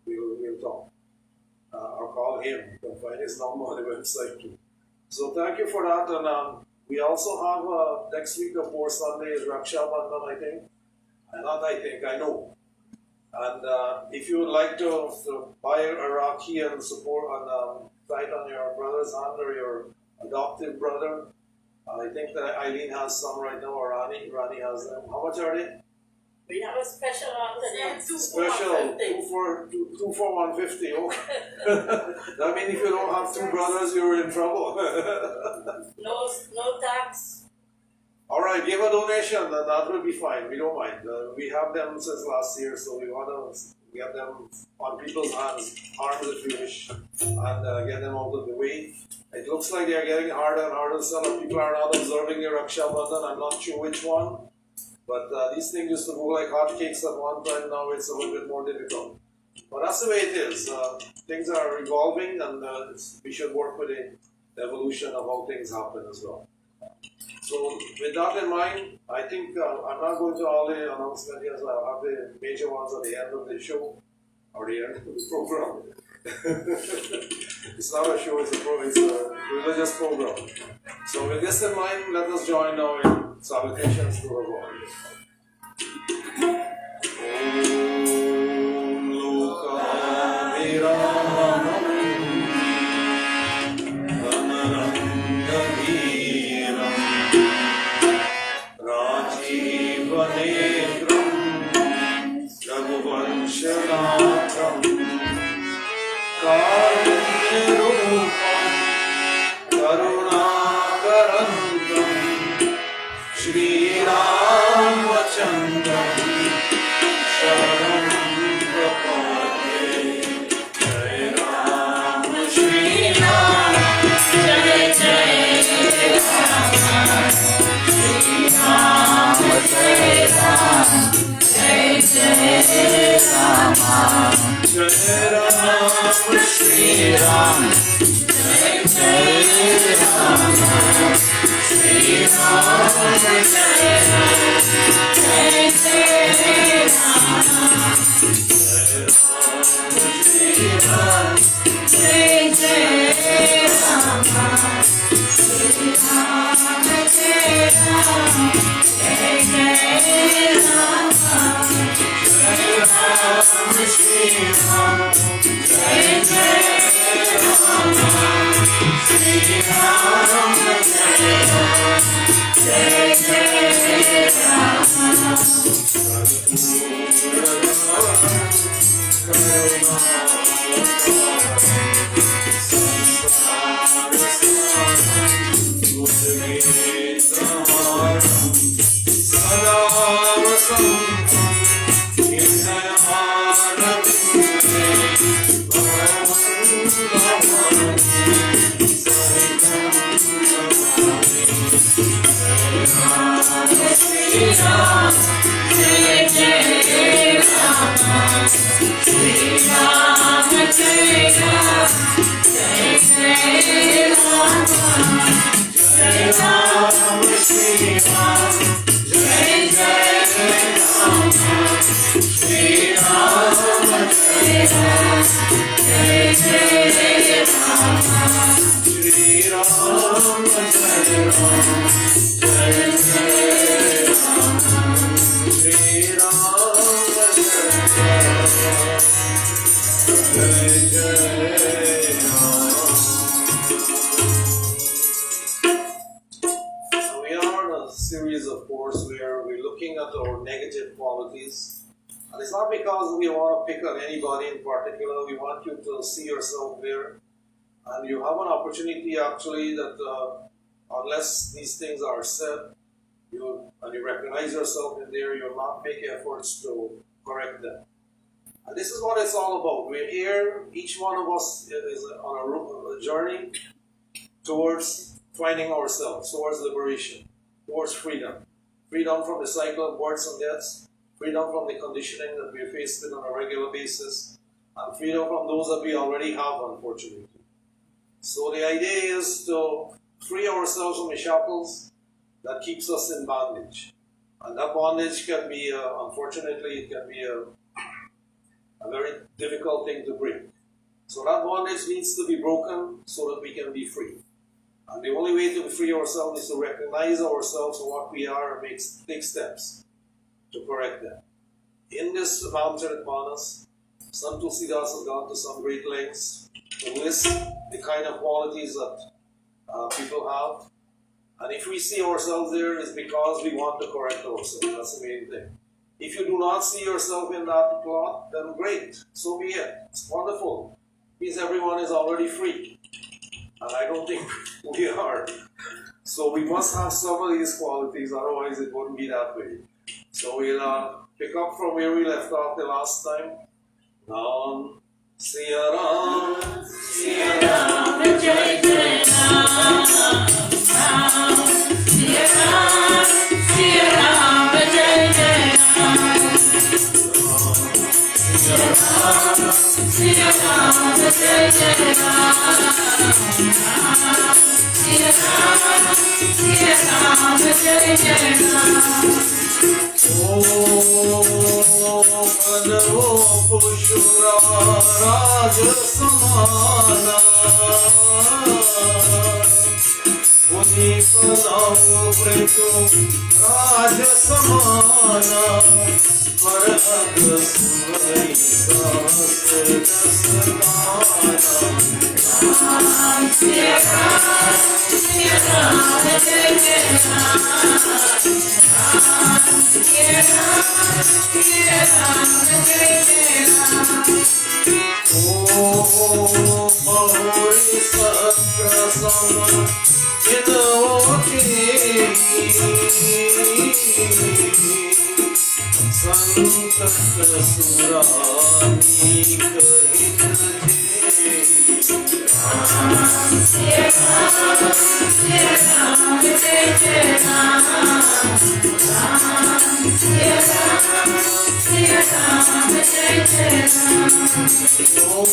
we'll talk. Or call him. You can find his number on the website too. So thank you for that. And we also have next week, of course, Sunday is Raksha Bandhan, I think. And not I think, I know. And if you would like to buy a Rakhi and support and tie it on your brother's hand or your adoptive brother, I think that Eileen has some right now, or Rani has them. How much are they? We have a special on today. Special, 2 for 150, okay. That means if you don't have two brothers, you're in trouble. No tax. All right, give a donation, and that will be fine. We don't mind. We have them since last year, so we want to get them on people's hands, arms if you wish, and get them out of the way. It looks like they are getting harder and harder to sell. People are not observing your Raksha Bandhan. I'm not sure which one. But these things used to move like hotcakes at one time. Now it's a little bit more difficult. But that's the way it is. Things are evolving, and we should work with the evolution of how things happen as well. So with that in mind, I think I'm not going to all the announcements here, so I'll have the major ones at the end of the show, or the end of the program. It's not a show, it's a religious program. So with this in mind, let us join now in salutations to our Lord. Om Loka Viramam Dhanarangaghiram Rajivanetram Raghuvanshanatham Karunirupam Karunakarantam Shri Ramachandram Sharanam Prapade Jai Ram Shri Ram Jai Jai Ram Shri Ram Jai Ram Jai Jai Ram Jai Ram Shri Ram Jai Jai Ram Shri Ram Jai Ram Jai Jai Ram Shri Ram Jai Jai Ram Shri Ram Jai Ram Jai Jai Ram Jai Ram Shri Ram Jai Jai Ram Shri Ram Jai Jai series of course where we're looking at our negative qualities, and it's not because we want to pick on anybody in particular. We want you to see yourself there, and you have an opportunity actually that unless these things are said, you recognize yourself in there, you'll not make efforts to correct them. And this is what it's all about. We're here, each one of us is on a journey towards finding ourselves, towards liberation, towards freedom. Freedom from the cycle of births and deaths, freedom from the conditioning that we're faced with on a regular basis, and freedom from those that we already have, unfortunately. So the idea is to free ourselves from the shackles that keeps us in bondage. And that bondage can be, unfortunately, it can be a very difficult thing to break. So that bondage needs to be broken so that we can be free. And the only way to free ourselves is to recognize ourselves for what we are and take steps to correct them. In this Ramcharitmanas, Sant Tulsidas has gone to some great lengths to list the kind of qualities that people have. And if we see ourselves there, it's because we want to correct ourselves. That's the main thing. If you do not see yourself in that plot, then great. So be it. It's wonderful. Means everyone is already free. And I don't think we are. So we must have some of these qualities, otherwise it wouldn't be that way. So we'll pick up from where we left off the last time. Ram, Siya Ram, Siya Ram, Jai Jai Ram, Ram, Siya Ram, Siya Ram, Jai Jai Ram, Siya Ram, Siya Ram, Jai Jai Ram, Siya Ram, Siya Ram, Jai Jai Ram. Madhavo Pushura Raja Samana Muni Padavu Pretu Raja Samana Parag Surai Sahasra Samana Ram, Siya Ram, Siya Ram, Jai Jai Ram, Siya Ram, Siya Ram, Jai Jai Ram. Om Mahori Sakra Sama Jidavoti Sankat Surani Kahit Ram, Siya Ram, Siya Ram, Jai Jai Ram, Ram, Siya Ram, Siya Ram, Jai Jai Ram. Om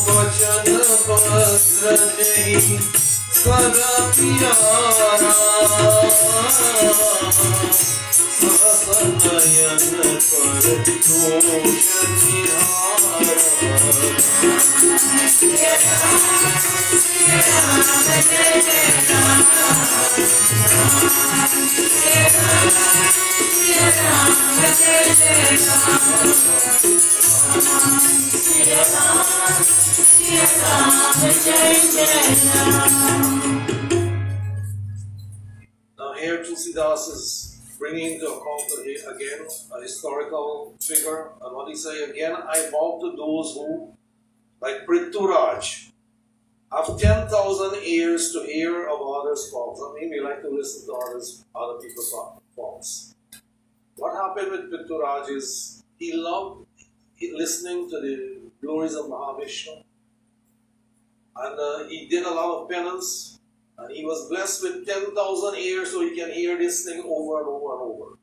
Bachan Bhadradehi Sada Pyara Sahasanayan Paratoshan Nihara Siya Ram, Siya Ram, Jai Jai Ram, Ram, Siya Ram, Siya Ram, Jai Jai Ram, Siya Ram, Siya Ram, Jai Jai Ram. Now here Tulsidas is bringing into account again a historical figure, and what he say again, I bow to those who, like Prithuraj, have 10,000 ears to hear of others' faults. I mean, we like to listen to other people's faults. What happened with Prithuraj is he loved listening to the glories of Mahavishnu, and he did a lot of penance. And he was blessed with 10,000 ears so he can hear this thing over and over and over.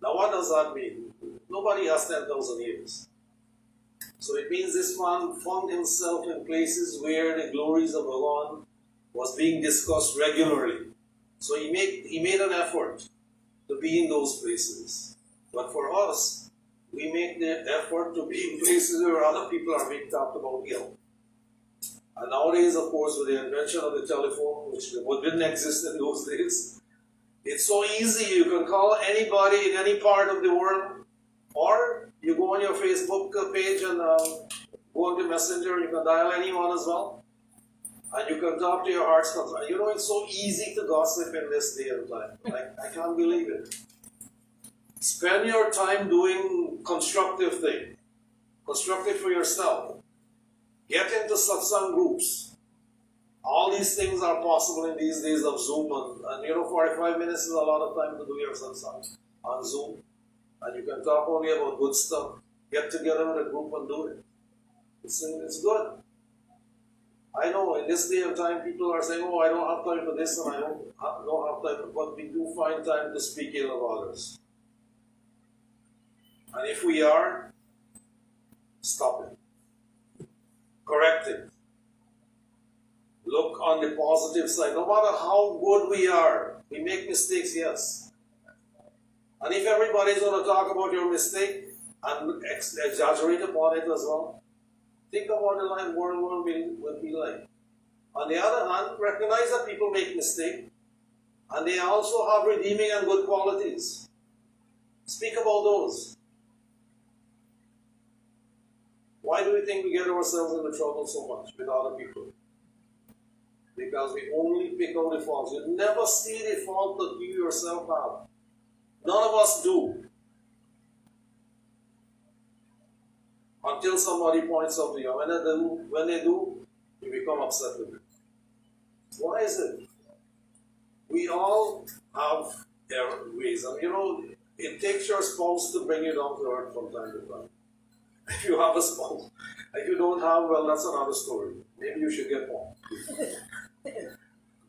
Now what does that mean? Nobody has 10,000 ears. So it means this man found himself in places where the glories of Bhagavan was being discussed regularly. So he made an effort to be in those places. But for us, we make the effort to be in places where other people are being talked about ill. And nowadays, of course, with the invention of the telephone, which didn't exist in those days, it's so easy. You can call anybody in any part of the world, or you go on your Facebook page and go on the messenger, you can dial anyone as well, and you can talk to your heart's content. You know, it's so easy to gossip in this day and time. I can't believe it. Spend your time doing constructive thing. Constructive for yourself. Get into satsang groups. All these things are possible in these days of Zoom, and 45 minutes is a lot of time to do your satsang on Zoom. And you can talk only about good stuff. Get together with a group and do it. It's good. I know in this day and time people are saying, oh, I don't have time for this and I don't have time, but we do find time to speak ill of others. And if we are, stop it. Correct it. Look on the positive side. No matter how good we are, we make mistakes, yes. And if everybody is going to talk about your mistake and exaggerate upon it as well, think of what the world will be like. On the other hand, recognize that people make mistakes, and they also have redeeming and good qualities. Speak about those. Why do we think we get ourselves into trouble so much with other people? Because we only pick out the faults. You never see the fault that you yourself have. None of us do. Until somebody points out to you. When they do, you become upset with it. Why is it? We all have their ways. And it takes your spouse to bring you down to earth from time to time. If you have a spouse. If you don't have, well, that's another story. Maybe you should get one.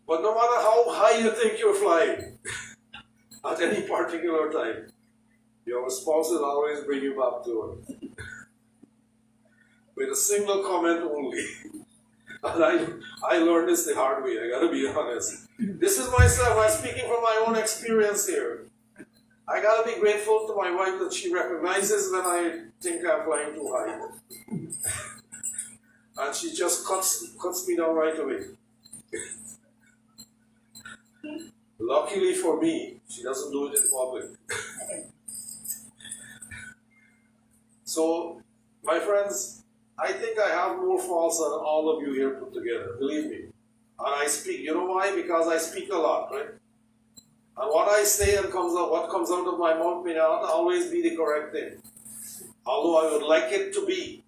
But no matter how high you think you're flying, at any particular time, your spouse will always bring you back to earth. With a single comment only. And I learned this the hard way, I gotta be honest. This is myself, I'm speaking from my own experience here. I gotta be grateful to my wife that she recognizes when I think I'm flying too high. And she just cuts me down right away. Luckily for me, she doesn't do it in public. So, my friends, I think I have more faults than all of you here put together, believe me. And I speak, you know why? Because I speak a lot, right? And what I say and what comes out of my mouth may not always be the correct thing. Although I would like it to be.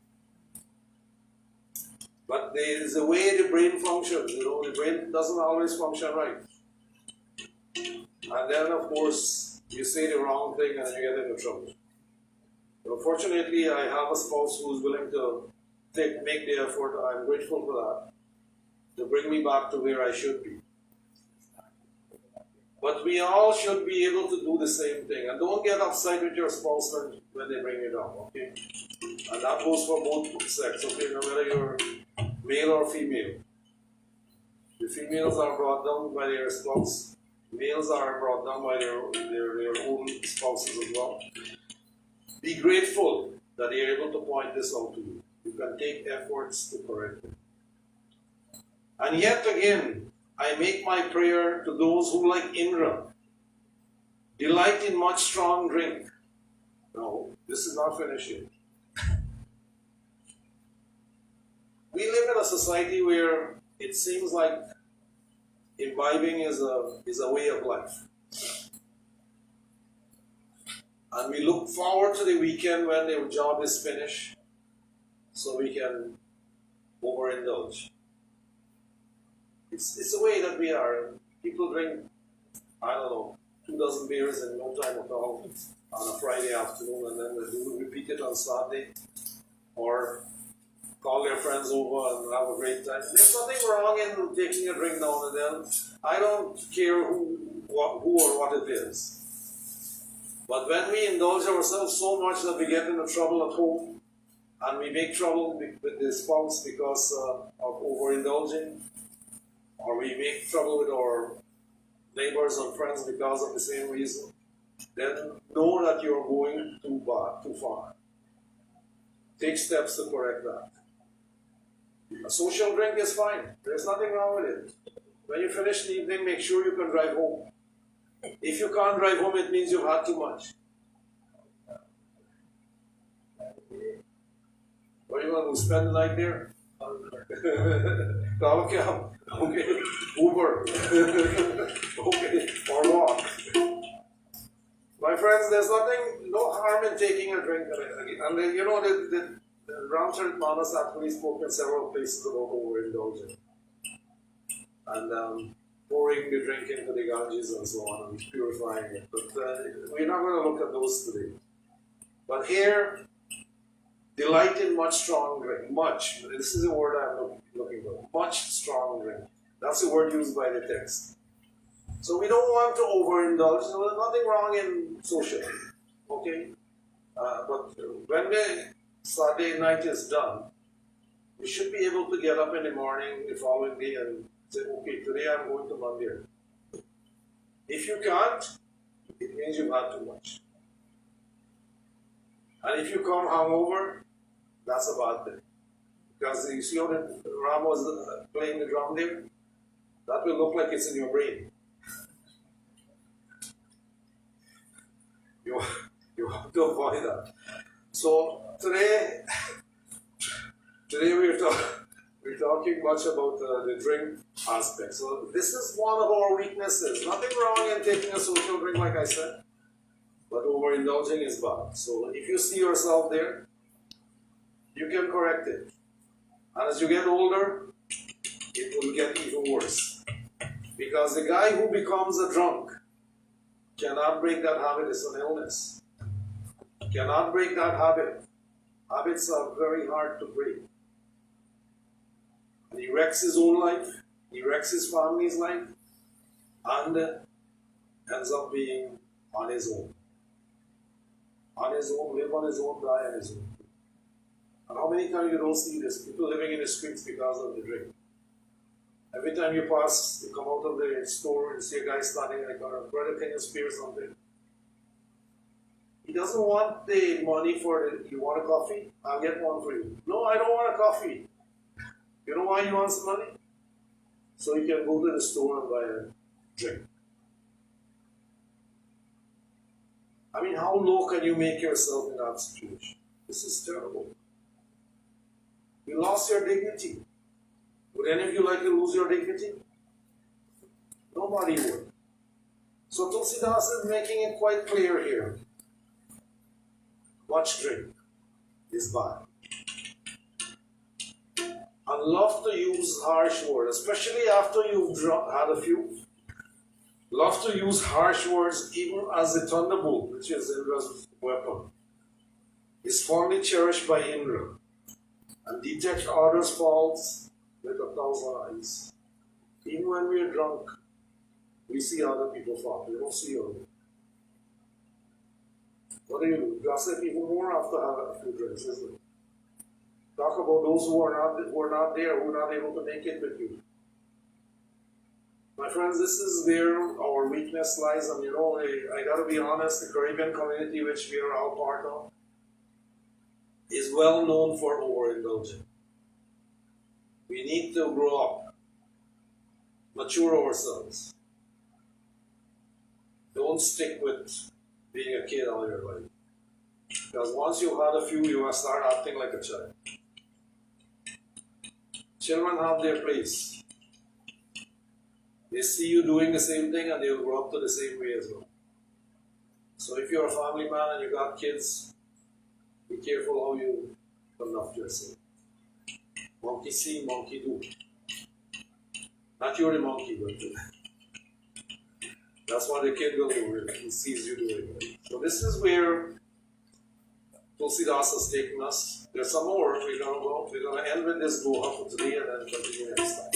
But there is a way the brain functions, the brain doesn't always function right. And then, of course, you say the wrong thing and you get into trouble. But fortunately, I have a spouse who's willing to make the effort, and I'm grateful for that, to bring me back to where I should be. But we all should be able to do the same thing. And don't get upset with your spouse when they bring you down, okay? And that goes for both sex, okay? No matter you're male or female. The females are brought down by their spouse. Males are brought down by their own spouses as well. Be grateful that they are able to point this out to you. You can take efforts to correct it. And yet again, I make my prayer to those who, like Indra, delight in much strong drink. No, this is not finished yet. We live in a society where it seems like imbibing is a way of life. And we look forward to the weekend when the job is finished so we can overindulge. It's the way that we are. People drink, 2 dozen beers in no time at all on a Friday afternoon, and then they do repeat it on Saturday, or call their friends over and have a great time. There's nothing wrong in taking a drink now and then. I don't care who or what it is. But when we indulge ourselves so much that we get into trouble at home, and we make trouble with the spouse because of overindulging, or we make trouble with our neighbors and friends because of the same reason, then know that you're going too far. Take steps to correct that. A social drink is fine. There's nothing wrong with it. When you finish the evening, make sure you can drive home. If you can't drive home, it means you've had too much. What are you going to spend the night there? Call a cab. Okay. Uber. Okay. Or walk. My friends, there's no harm in taking a drink. And the Ramcharit Manas actually spoke in several places about overindulging. And pouring the drink into the Ganges and so on, and purifying it. But we're not going to look at those today. But here, delight in much strong drink. Much. This is the word I'm looking for. Much strong drink. That's the word used by the text. So we don't want to overindulge. There's nothing wrong in social. Okay? But when the Saturday night is done, we should be able to get up in the morning the following day and say, okay, today I'm going to Mandir. If you can't, it means you've had too much. And if you come hungover, that's a bad thing. Because you see how the Ram was playing the drum there? That will look like it's in your brain. how to avoid that. So today we're talking much about the drink aspect. So this is one of our weaknesses. Nothing wrong in taking a social drink, like I said, but overindulging is bad. So if you see yourself there, you can correct it. And as you get older, it will get even worse. Because the guy who becomes a drunk cannot break that habit. It's an illness. Cannot break that habit. Habits are very hard to break. And he wrecks his own life, he wrecks his family's life, and ends up being on his own. On his own, live on his own, die on his own. And how many times you don't see this? People living in the streets because of the drink. Every time you pass, you come out of the store and see a guy standing in the corner, brother, can you spare something? He doesn't want the money for it. You want a coffee? I'll get one for you. No, I don't want a coffee. You know why he wants the money? So he can go to the store and buy a drink. I mean, how low can you make yourself in that situation? This is terrible. You lost your dignity. Would any of you like to lose your dignity? Nobody would. So Tulsidas is making it quite clear here. Much drink is bad. And love to use harsh words, especially after you've had a few. Love to use harsh words even as the thunderbolt, which is Indra's weapon, is fondly cherished by Indra and detect others' faults with 1,000 eyes. Even when we are drunk, we see other people's faults. We don't see your own. What do? Gossip even more after having a few drinks, isn't it? Talk about those who are not there, who are not able to make it with you. My friends, this is where our weakness lies, and I gotta be honest, the Caribbean community which we are all part of is well known for overindulging. We need to grow up, mature ourselves. Don't stick with being a kid all your life. Because once you've had a few, you will start acting like a child. Children have their place. They see you doing the same thing and they will grow up to the same way as well. So if you're a family man and you got kids, be careful how you conduct yourself. Monkey see, monkey do. Not you're the monkey, but that's what the kid will do if he sees you doing it. So this is where Tulsidas has taken us. There's some more. We're going to end with this Doha for today and then continue next time.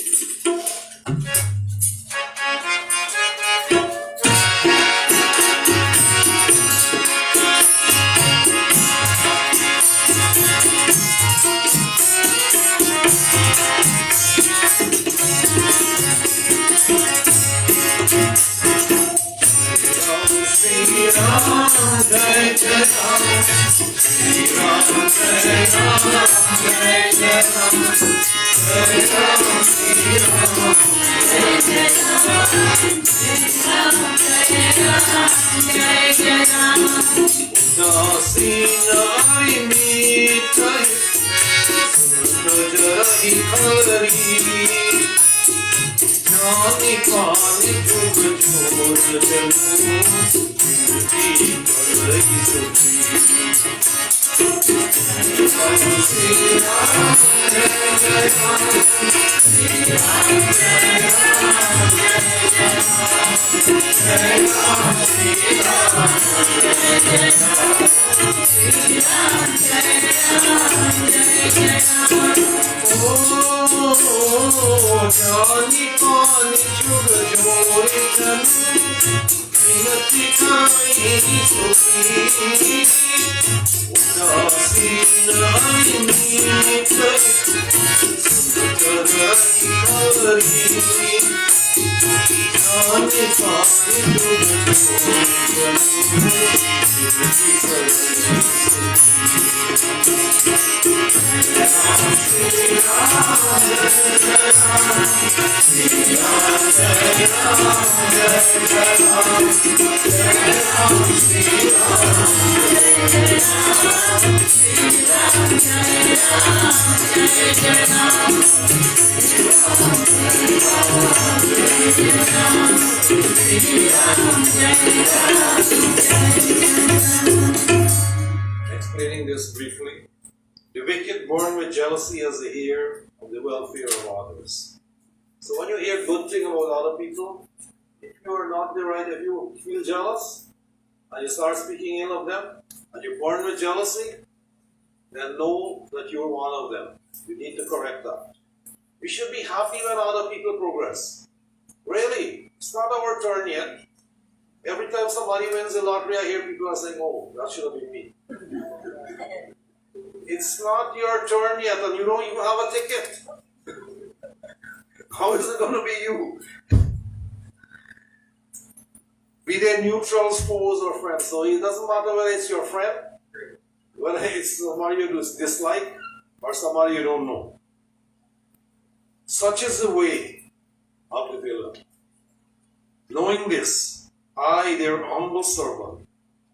Explaining this briefly, the wicked born with jealousy as they hear of the welfare of others. So when you hear good thing about other people, if you are not the right, if you feel jealous and you start speaking ill of them, and you're born with jealousy, then know that you're one of them. You need to correct that. We should be happy when other people progress. Really, it's not our turn yet. Every time somebody wins the lottery, I hear people are saying, oh, that should have been me. It's not your turn yet, and you don't even have a ticket. How is it going to be you? Be they neutrals, foes, or friends. So it doesn't matter whether it's your friend, whether it's somebody you dislike, or somebody you don't know. Such is the way of the beloved. Knowing this, I, their humble servant,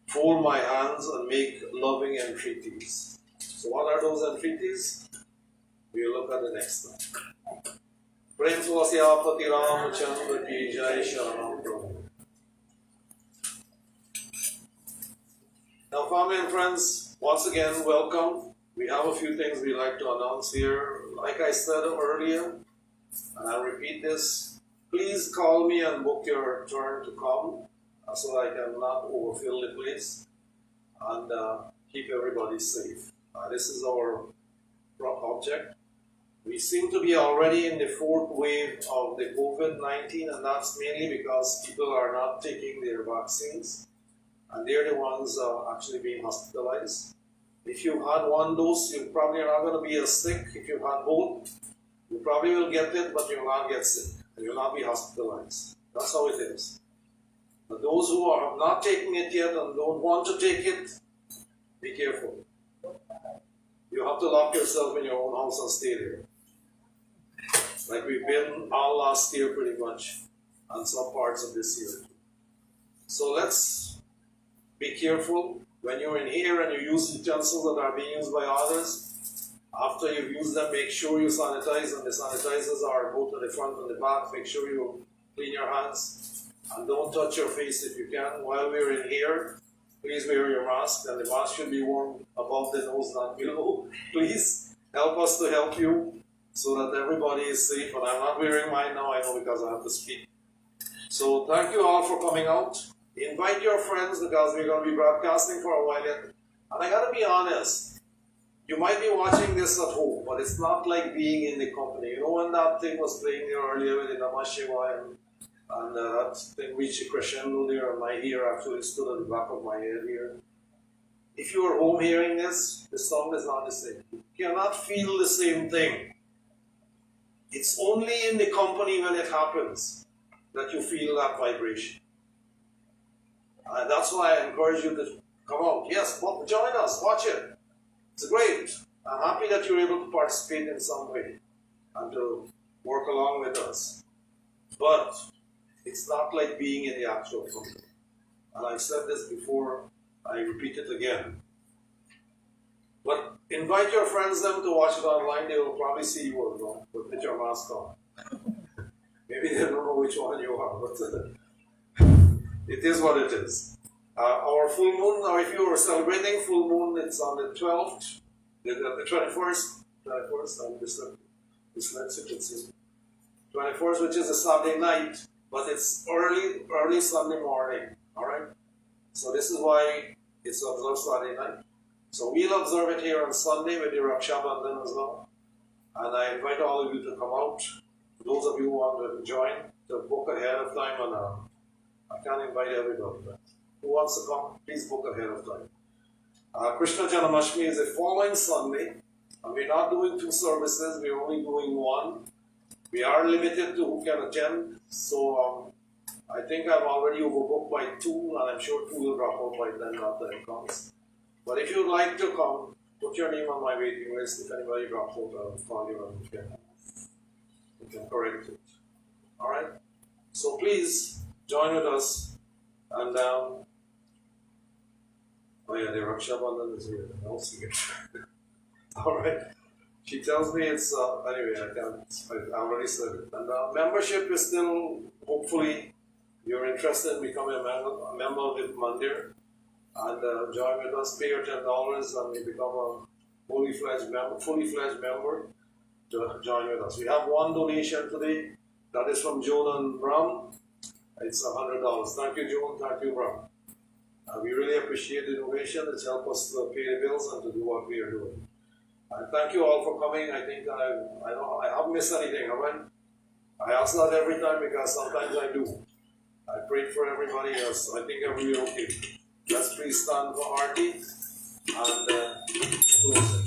fold my hands and make loving entreaties. So what are those entreaties? We'll look at the next time. Prem Swasya Pati Ramachandra Ki Jai Sharanam Prabhu. Now, family and friends, once again, welcome. We have a few things we'd like to announce here. Like I said earlier, and I'll repeat this, please call me and book your turn to come so that I can not overfill the place and keep everybody safe. This is our object. We seem to be already in the fourth wave of the COVID-19, and that's mainly because people are not taking their vaccines, and they're the ones actually being hospitalized. If you had one dose, you probably are not going to be as sick. If you had both, you probably will get it, but you will not get sick. You will not be hospitalized. That's how it is. But those who are not taking it yet and don't want to take it, be careful. You have to lock yourself in your own house and stay there. Like we've been all last year pretty much, and some parts of this year. So let's be careful when you're in here and you use utensils that are being used by others. After you've used them, make sure you sanitize, and the sanitizers are both at the front and the back. Make sure you clean your hands and don't touch your face if you can. While we're in here, please wear your mask, and the mask should be worn above the nose, not below. Please help us to help you so that everybody is safe. And I'm not wearing mine now, I know, because I have to speak. So thank you all for coming out. Invite your friends because we're going to be broadcasting for a while yet. And I got to be honest, you might be watching this at home, but it's not like being in the company. You know when that thing was playing there earlier with the Namah Shivaya and that thing reached a crescendo there, and my hair actually stood at the back of my head here. If you are home hearing this, the sound is not the same. You cannot feel the same thing. It's only in the company when it happens that you feel that vibration. And that's why I encourage you to come out. Yes, join us, watch it. It's great. I'm happy that you're able to participate in some way and to work along with us. But it's not like being in the actual company. And I've said this before, I repeat it again. But invite your friends them to watch it online. They will probably see you alone, but put your mask on. Maybe they don't know which one you are, but it is what it is. Our full moon, or if you are celebrating full moon, it's on the 12th, the 21st, I'm dyslexic, 21st, which is a Sunday night, but it's early Sunday morning, all right? So this is why it's observed Sunday night. So we'll observe it here on Sunday with the Raksha Bandhan as well. And I invite all of you to come out. Those of you who want to join, to book ahead of time. And I can't invite everybody, but who wants to come, please book ahead of time. Krishna Janamashmi is the following Sunday. And we're not doing 2 services, we're only doing 1. We are limited to who can attend. So I think I'm already overbooked by 2, and I'm sure 2 will drop out by then after it comes. But if you'd like to come, put your name on my waiting list. If anybody drops out, I'll call you and we can correct it. All right? So please join with us. And Oh yeah, the Raksha Bandhan is here. I'll see it. All right. She tells me it's anyway. I already said it. And membership is still, hopefully, you're interested in becoming a member of the Mandir and join with us. Pay your $10 and you become a fully fledged member to join with us. We have one donation today. That is from Joan and Brown. It's $100. Thank you, Joan. Thank you, Brown. We really appreciate the donation. It's helped us to pay the bills and to do what we are doing. And thank you all for coming. I think I haven't missed anything, have I? I ask that every time because sometimes I do. I prayed for everybody else. I think everybody okay. Let's please stand for Arti and close it.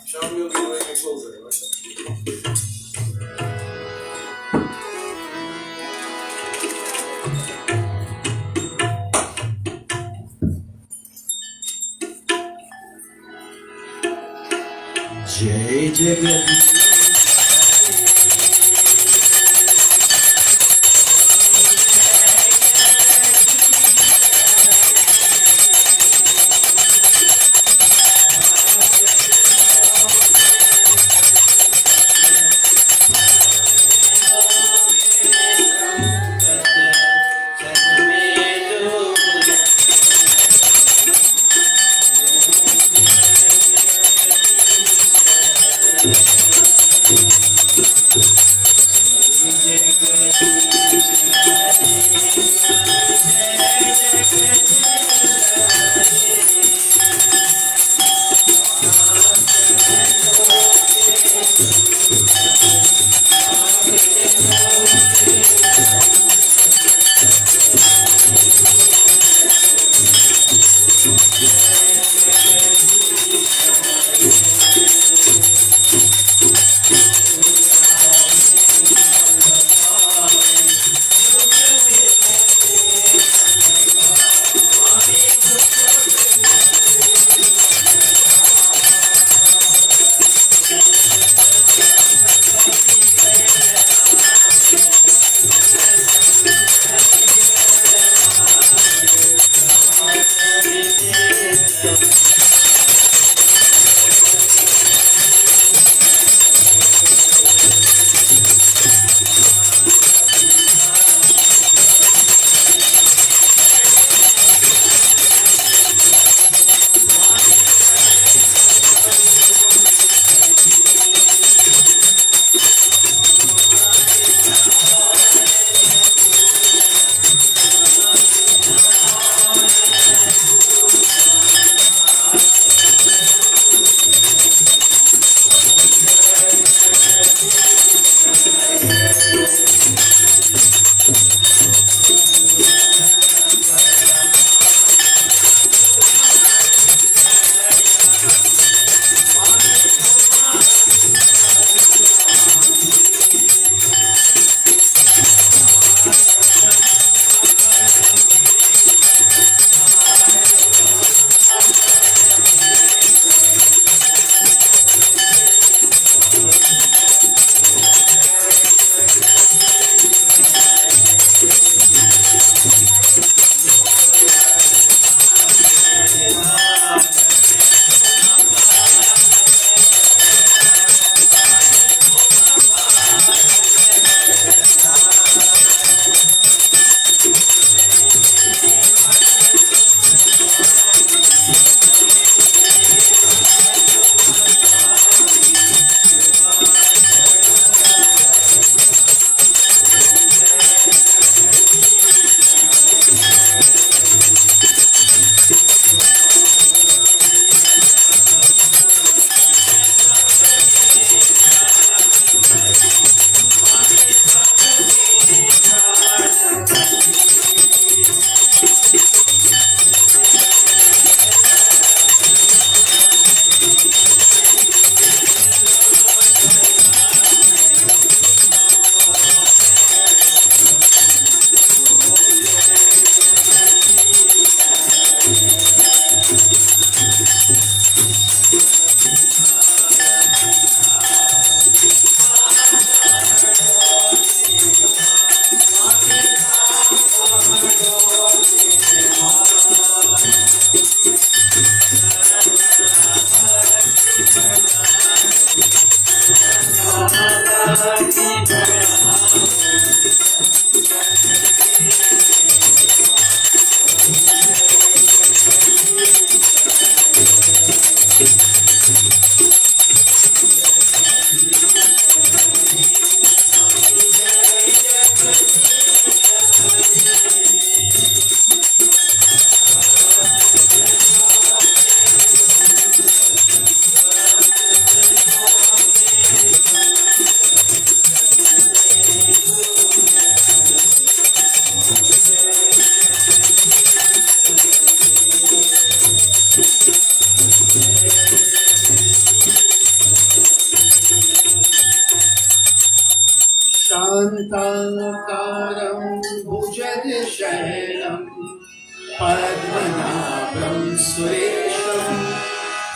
Shall we be doing a closing, right? जय Jagdish Thank you.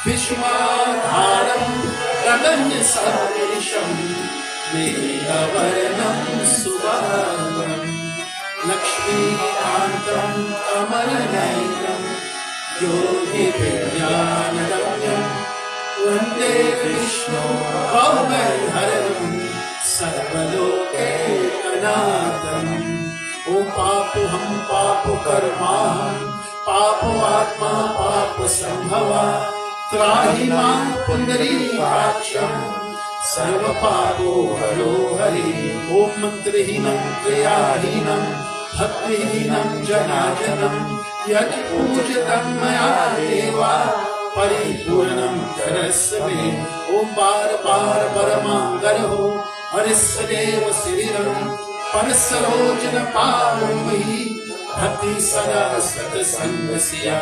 विश्वाधारं गगनसदृशं मेघवर्णं सुवर्णं लक्ष्मीकान्तं कमलनयनं योगिविज्ञानगम्यं वन्दे विष्णु भवभयहरं सर्वलोकैकनाथम्। ओ पापो हम पापो कर्मा पापो आत्मा पापो संभवा त्राहि मां पुंडरीकाक्षं सर्व पापो हरो हरि। ओम मंत्रहीनं क्रियाहीनं भक्तिहीनं जनार्दनं यत् पूजितं मया देवा परिपूर्णं करस्व मे। ओम बार बार परमांगरो हरिस्देव शरीरं परसरोजन पावहि भक्ति सदा सत्संग सिया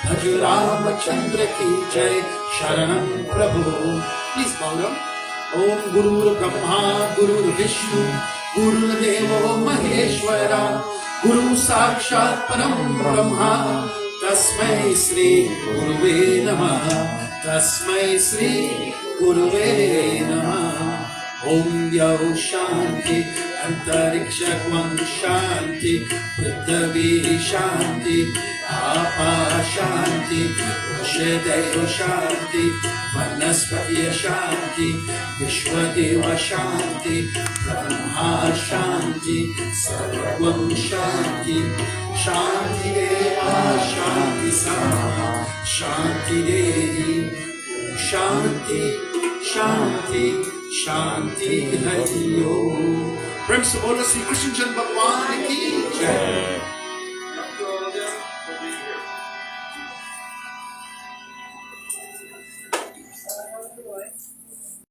भज रामचंद्र की जय शरणं प्रभु। प्लीज बोलो ओम गुरुर्ब्रह्मा गुरुर्विष्णु गुरुर्देवो महेश्वरा गुरु साक्षात् परं ब्रह्मा तस्मै श्री गुरुवे नमः तस्मै श्री गुरुवे नमः। ओम यौ शांति अंतरिक्षं शांति पृथ्वी शांति आपा शांति वृषदेव शांति वनस्पति शांति विश्वदेव शांति ब्रह्मा शांति सर्वं शांति शांति देवा शांति सामा शांति देहि शांति शांति शांति हरि ओम। प्रेम से बोलो श्री कृष्ण जन्म भगवान की